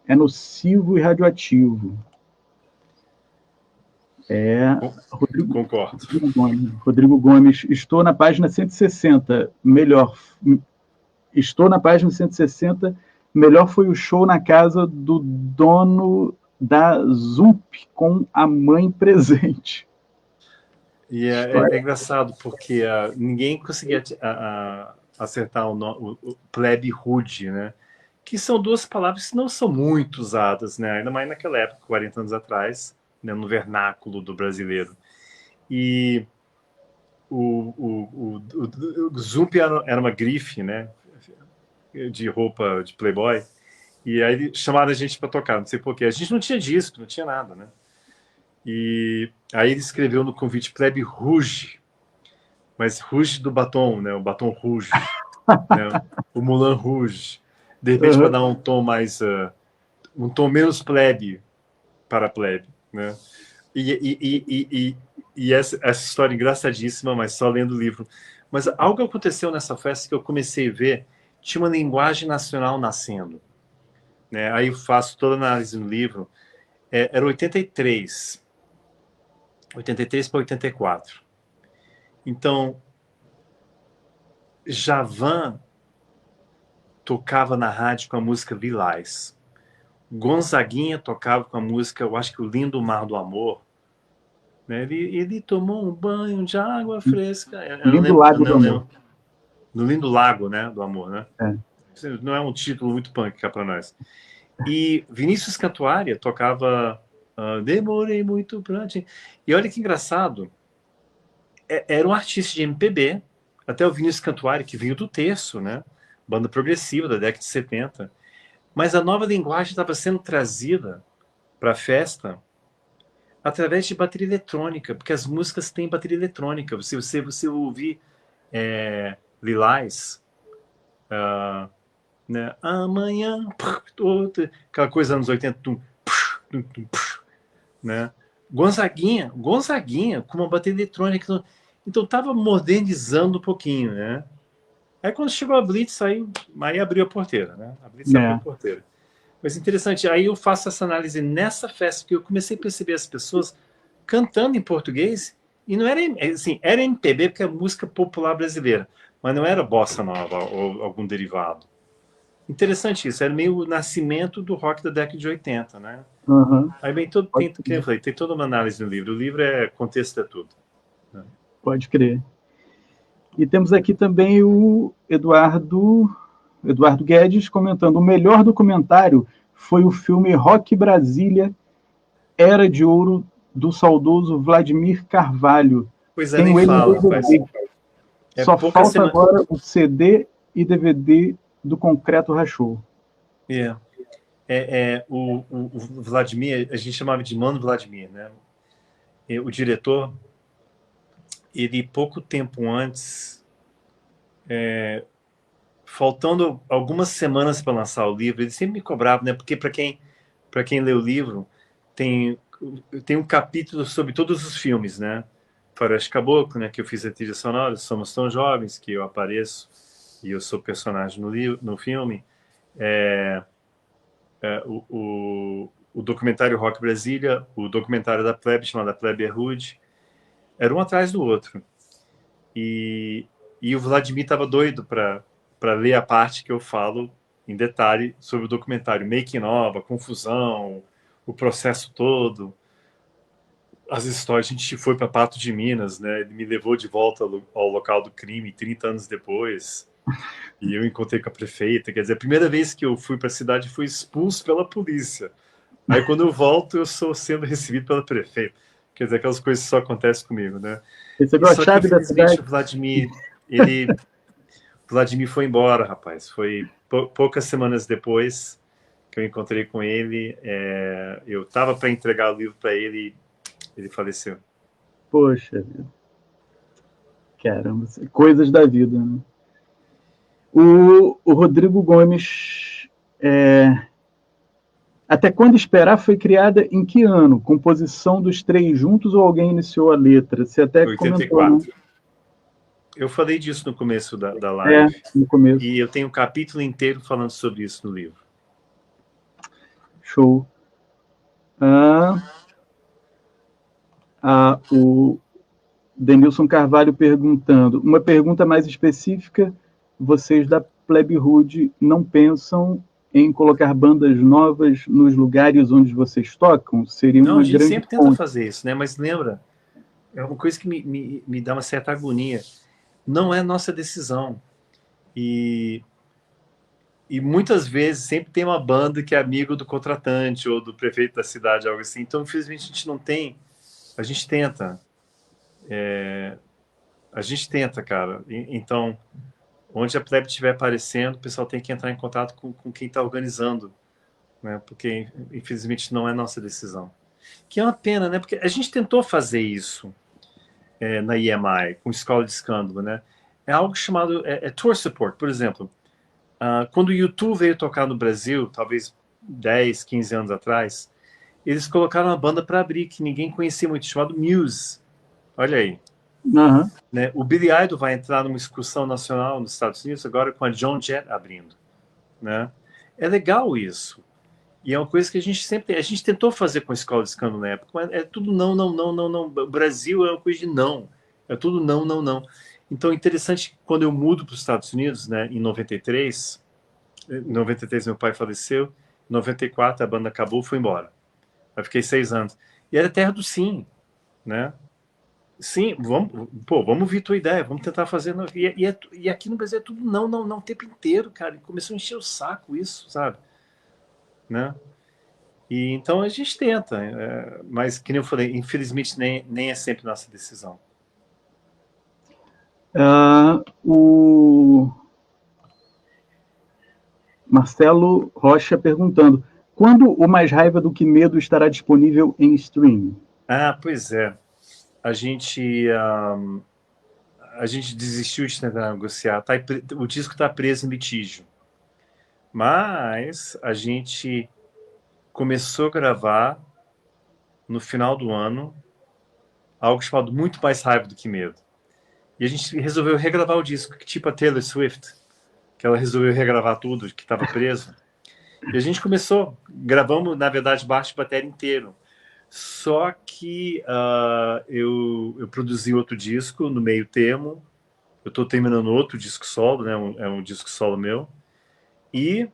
é nocivo e radioativo. Concordo. Rodrigo Gomes, estou na página 160. Estou na página 160. Melhor foi o show na casa do dono da Zump com a mãe presente. E é engraçado, porque ninguém conseguia acertar o plebe rude, né? Que são duas palavras que não são muito usadas, né? Ainda mais naquela época, 40 anos atrás, né? No vernáculo do brasileiro. E o Zump era uma grife, né? De roupa de playboy. E aí chamaram a gente para tocar, não sei porquê. A gente não tinha disco, não tinha nada, né? E aí ele escreveu no convite Plebe Rouge, mas Rouge do batom, né? O batom rouge, né? O Moulin Rouge. De repente, para dar um tom mais... um tom menos plebe para plebe, né? E essa história engraçadíssima, mas só lendo o livro. Mas algo aconteceu nessa festa que eu comecei a ver, tinha uma linguagem nacional nascendo, né? Aí eu faço toda a análise no livro. Era 83 para 84. Então, Djavan tocava na rádio com a música Lilás. Gonzaguinha tocava com a música, eu acho que o Lindo Mar do Amor. Né? Ele tomou um banho de água fresca. Lindo Lago do Amor. No Lindo Lago, né, do Amor, né? É. Não é um título muito punk cá para nós. E Vinícius Cantuária tocava Demorei Muito pra te... E olha que engraçado, era um artista de MPB, até o Vinícius Cantuária, que veio do terço, né? Banda progressiva da década de 70. Mas a nova linguagem estava sendo trazida para a festa através de bateria eletrônica, porque as músicas têm bateria eletrônica. Você ouvir Lilás, né? Amanhã, aquela coisa anos 80, né? Gonzaguinha com uma bateria eletrônica. Então estava modernizando um pouquinho, né? Aí quando chegou a Blitz, aí abriu a porteira, né? A Blitz abriu a porteira. Mas interessante, aí eu faço essa análise nessa festa, porque eu comecei a perceber as pessoas cantando em português, e não era, assim, era MPB, porque é música popular brasileira, mas não era bossa nova ou algum derivado. Interessante isso, era meio o nascimento do rock da década de 80, né? Aí bem, tem toda uma análise no livro. O livro contexto é tudo. Né? Pode crer. E temos aqui também o Eduardo Guedes comentando: o melhor documentário foi o filme Rock Brasília, Era de Ouro, do saudoso Vladimir Carvalho. Pois é, nem fala, rapaz. Só falta agora o CD e DVD do Concreto Rachou. O Vladimir, a gente chamava de Mano Vladimir, né? O diretor, ele pouco tempo antes, faltando algumas semanas para lançar o livro, ele sempre me cobrava, né? Porque para quem lê o livro, tem um capítulo sobre todos os filmes, né? Faroeste Caboclo, né? Que eu fiz a trilha sonora, Somos Tão Jovens, que eu apareço e eu sou personagem no filme. O documentário Rock Brasília, o documentário da Plebe, chamado A Plebe é Rude, era um atrás do outro. E o Vladimir estava doido para ler a parte que eu falo em detalhe sobre o documentário, making of, a confusão, o processo todo, as histórias. A gente foi para Pato de Minas, né? Ele me levou de volta ao local do crime 30 anos depois. E eu encontrei com a prefeita. Quer dizer, a primeira vez que eu fui para a cidade, fui expulso pela polícia. Aí quando eu volto, eu sou sendo recebido pela prefeita. Quer dizer, aquelas coisas só acontecem comigo, né? Recebeu a chave da cidade. Vladimir foi embora, rapaz. Foi poucas semanas depois que eu encontrei com ele. Eu estava para entregar o livro para ele e ele faleceu. Poxa vida. Caramba, coisas da vida, né? O Rodrigo Gomes, Até Quando Esperar foi criada em que ano? Composição dos três juntos ou alguém iniciou a letra? Você até 84. comentou, né? Eu falei disso no começo da live. No começo. E eu tenho um capítulo inteiro falando sobre isso no livro. Show. O Denilson Carvalho perguntando, uma pergunta mais específica, vocês da Plebe Hood não pensam em colocar bandas novas nos lugares onde vocês tocam? Seria Não, uma a gente grande sempre tenta fazer isso, né? Mas lembra, é uma coisa que me dá uma certa agonia. Não é nossa decisão. E muitas vezes sempre tem uma banda que é amigo do contratante ou do prefeito da cidade, algo assim. Então, infelizmente, a gente não tem. A gente tenta. A gente tenta, cara. Então, onde a plebe estiver aparecendo, o pessoal tem que entrar em contato com quem está organizando, né? Porque, infelizmente, não é nossa decisão. Que é uma pena, né? Porque a gente tentou fazer isso na EMI, com Escola de Escândalo, né? É algo chamado tour support, por exemplo. Quando o YouTube veio tocar no Brasil, talvez 10, 15 anos atrás, eles colocaram uma banda para abrir, que ninguém conhecia muito, chamado Muse. Olha aí. Uhum. Né? O Billy Idol vai entrar numa excursão nacional nos Estados Unidos agora com a Joan Jett abrindo. Né? É legal isso. E é uma coisa que a gente sempre... A gente tentou fazer com a Escola de Escândalo na época, mas é tudo não, não, não, não, não. O Brasil é uma coisa de não. É tudo não, não, não. Então, é interessante, quando eu mudo para os Estados Unidos, né, em 93... Em 93 meu pai faleceu, em 94 a banda acabou, foi embora. Eu fiquei 6 anos. E era terra do sim, né? Sim, vamos ouvir tua ideia, vamos tentar fazer. E aqui no Brasil é tudo não, não, não, o tempo inteiro, cara. E começou a encher o saco isso, sabe? Né? E então a gente tenta, mas, que nem eu falei, infelizmente nem é sempre nossa decisão. O Marcelo Rocha perguntando, quando o Mais Raiva do Que Medo estará disponível em streaming? Pois é. A gente desistiu de tentar negociar. O disco está preso em litígio. Mas a gente começou a gravar no final do ano algo chamado Muito Mais Raiva do Que Medo. E a gente resolveu regravar o disco, tipo a Taylor Swift, que ela resolveu regravar tudo que estava preso. E a gente gravamos, na verdade, baixo de bateria inteiro. Só que eu produzi outro disco no meio termo. Eu estou terminando outro disco solo, né? É um disco solo meu. E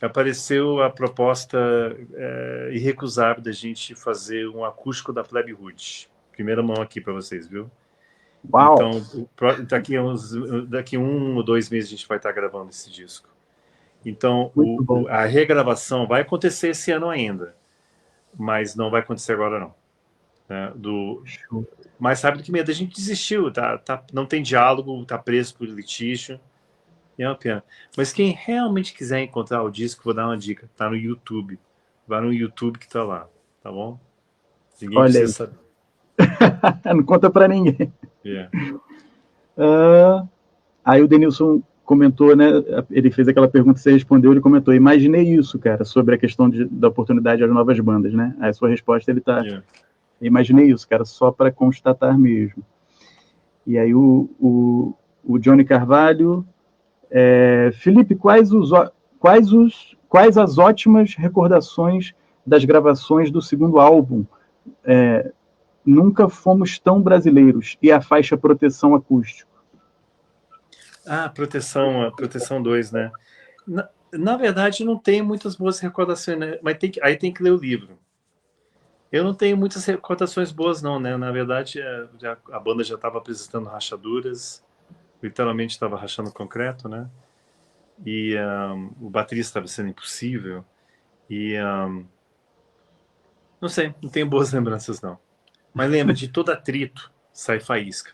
apareceu a proposta irrecusável da gente fazer um acústico da Plebe Hood. Primeira mão aqui para vocês, viu? Uau. Então, daqui 1 ou 2 meses a gente vai estar gravando esse disco. Então, a regravação vai acontecer esse ano ainda, mas não vai acontecer agora não. Né? Mais rápido que medo, a gente desistiu, não tem diálogo, tá preso por litígio. É uma pena. Mas quem realmente quiser encontrar o disco, vou dar uma dica. Tá no YouTube. Vai no YouTube que tá lá. Tá bom? Ninguém Olha precisa aí. saber. Não conta para ninguém. Yeah. Aí o Denilson comentou, né? Ele fez aquela pergunta, você respondeu, ele comentou, imaginei isso, cara, sobre a questão da oportunidade às novas bandas, né? Aí a sua resposta, ele tá... Yeah. Imaginei isso, cara, só para constatar mesmo. E aí o Johnny Carvalho... Felipe, quais as ótimas recordações das gravações do segundo álbum? Nunca Fomos Tão Brasileiros e a faixa Proteção Acústico. Proteção 2, né? Na verdade, não tem muitas boas recordações, né? Mas aí tem que ler o livro. Eu não tenho muitas recordações boas, não, né? Na verdade, a banda já estava apresentando rachaduras, literalmente estava rachando concreto, né? E o baterista estava sendo impossível. E não sei, não tenho boas lembranças, não. Mas lembra, de todo atrito sai faísca.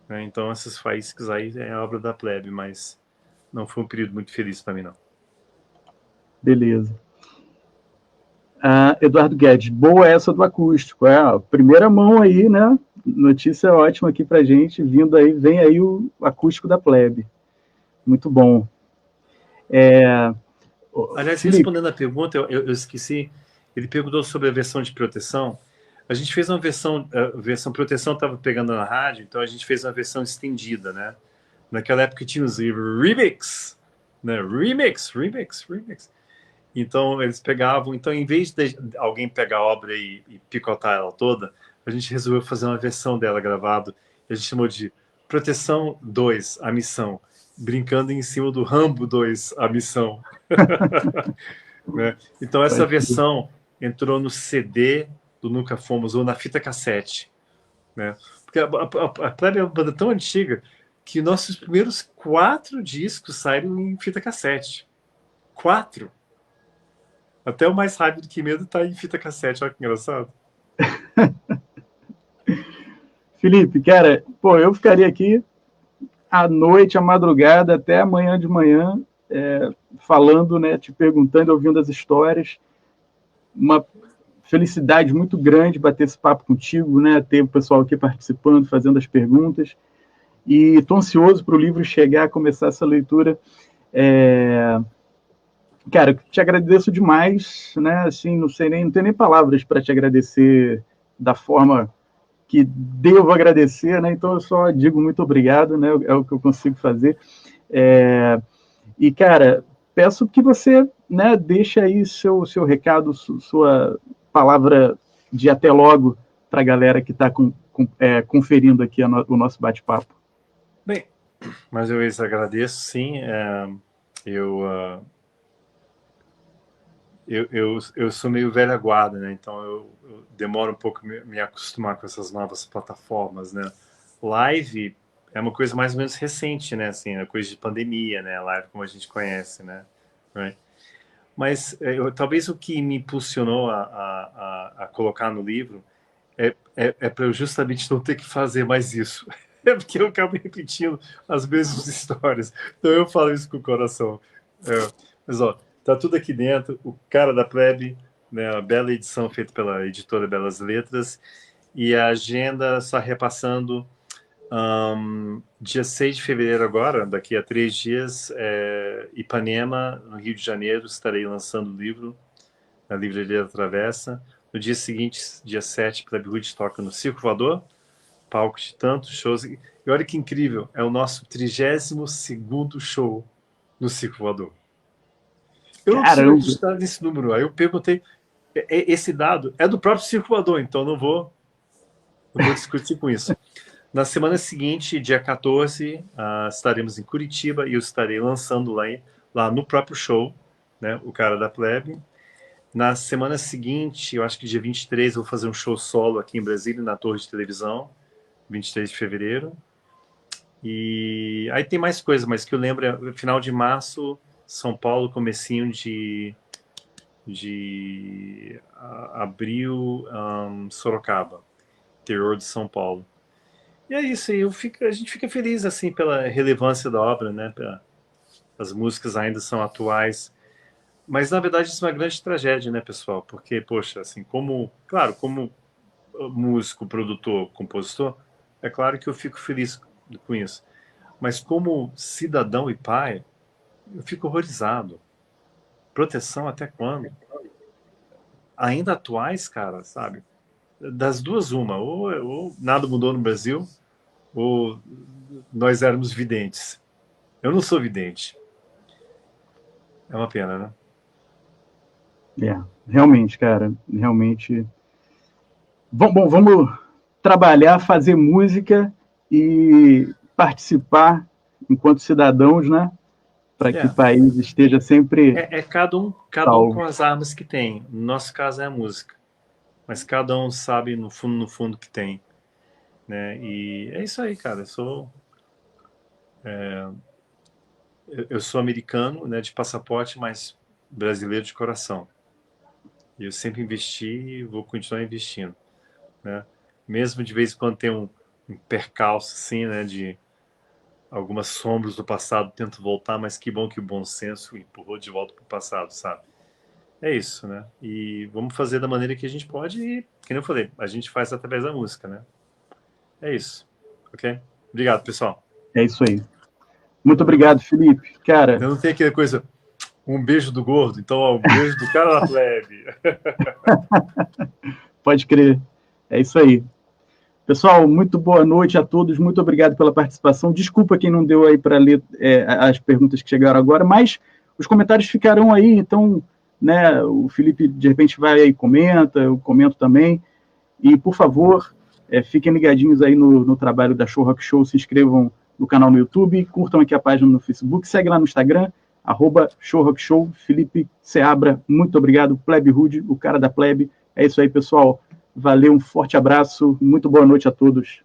Né? Então essas faíscas aí é obra da plebe, mas não foi um período muito feliz para mim, não. Beleza. Eduardo Guedes, boa essa do acústico. Primeira mão aí, né? Notícia ótima aqui pra gente. Vem aí o acústico da plebe. Muito bom. Aliás, Felipe, respondendo a pergunta, eu esqueci. Ele perguntou sobre a versão de proteção. A gente fez uma versão, a versão proteção estava pegando na rádio, então a gente fez uma versão estendida, né? Naquela época tinha os remix, né? Remix. Então, eles pegavam... Então, em vez de alguém pegar a obra e picotar ela toda, a gente resolveu fazer uma versão dela gravada. A gente chamou de Proteção 2, A Missão. Brincando em cima do Rambo 2, A Missão. Né? Então, essa versão entrou no CD do Nunca Fomos, ou na fita cassete. Né? Porque a Plebe é uma banda tão antiga que nossos primeiros 4 discos saíram em fita cassete. 4! Até o Mais Rápido que Medo tá em fita cassete, olha que engraçado. Felipe, cara, pô, eu ficaria aqui à noite, à madrugada, até amanhã de manhã, falando, né, te perguntando, ouvindo as histórias. Uma felicidade muito grande bater esse papo contigo, né, ter o pessoal aqui participando, fazendo as perguntas. E estou ansioso para o livro chegar, começar essa leitura. Cara, eu te agradeço demais, né? Assim, não tenho nem palavras para te agradecer da forma que devo agradecer, né? Então eu só digo muito obrigado, né? É o que eu consigo fazer. E, cara, peço que você, né, deixe aí seu recado, sua palavra de até logo para a galera que está conferindo aqui o nosso bate-papo. Bem, mais uma vez agradeço, sim. Eu sou meio velha guarda, né? Então eu demoro um pouco me acostumar com essas novas plataformas, né? Live é uma coisa mais ou menos recente, né? Assim, é coisa de pandemia, né? Live como a gente conhece, né? Right? Mas talvez o que me impulsionou a colocar no livro é para eu justamente não ter que fazer mais isso. É porque eu acabo repetindo as mesmas histórias. Então eu falo isso com o coração. Mas, ó, tá tudo aqui dentro. O Cara da Plebe, né, a bela edição feita pela editora Belas Letras. E a agenda, só repassando, dia 6 de fevereiro agora, daqui a 3 dias, Ipanema, no Rio de Janeiro, estarei lançando o livro na Livraria da Travessa. No dia seguinte, dia 7, Plebe Rude toca no Circo Voador, palco de tantos shows. E olha que incrível, é o nosso 32º show no Circo Voador. Eu não consigo acreditar nesse número. Aí eu perguntei, esse dado é do próprio Circo Voador, então não vou discutir com isso. Na semana seguinte, dia 14, estaremos em Curitiba e eu estarei lançando lá no próprio show, né, o Cara da Plebe. Na semana seguinte, eu acho que dia 23, eu vou fazer um show solo aqui em Brasília, na Torre de Televisão, 23 de fevereiro. E aí tem mais coisa, mas que eu lembro é final de março, São Paulo, comecinho de abril, Sorocaba, interior de São Paulo. E é isso, a gente fica feliz assim pela relevância da obra, né? As músicas ainda são atuais. Mas, na verdade, isso é uma grande tragédia, né, pessoal? Porque, poxa, assim, como músico, produtor, compositor, é claro que eu fico feliz com isso. Mas como cidadão e pai, eu fico horrorizado. Proteção até quando? Ainda atuais, cara, sabe? Das duas, uma. Ou nada mudou no Brasil, ou nós éramos videntes. Eu não sou vidente. É uma pena, né? Realmente, cara, realmente. Bom, vamos trabalhar, fazer música e participar enquanto cidadãos, né? Para que o país esteja sempre. Cada um com as armas que tem. No nosso caso é a música, mas cada um sabe no fundo que tem, né? E é isso aí, cara. Eu sou americano, né, de passaporte, mas brasileiro de coração. E eu sempre investi e vou continuar investindo, né? Mesmo de vez em quando tem um percalço, assim, né, de algumas sombras do passado, tento voltar, mas que bom que o bom senso empurrou de volta para o passado, sabe? É isso, né? E vamos fazer da maneira que a gente pode e, como eu falei, a gente faz através da música, né? É isso, ok? Obrigado, pessoal. É isso aí. Muito obrigado, Felipe. Cara... Eu não tenho aquela coisa... Um beijo do gordo, então ó, um beijo do Cara da Plebe. Pode crer. É isso aí. Pessoal, muito boa noite a todos. Muito obrigado pela participação. Desculpa quem não deu aí para ler as perguntas que chegaram agora, mas os comentários ficarão aí, então né? O Felipe, de repente, vai aí e comenta, eu comento também. E, por favor, fiquem ligadinhos aí no trabalho da Show Rock Show, se inscrevam no canal no YouTube, curtam aqui a página no Facebook, segue lá no Instagram, @showrockshow. Felipe Seabra, muito obrigado. Plebe Rude, o cara da Plebe. É isso aí, pessoal. Valeu, um forte abraço, muito boa noite a todos.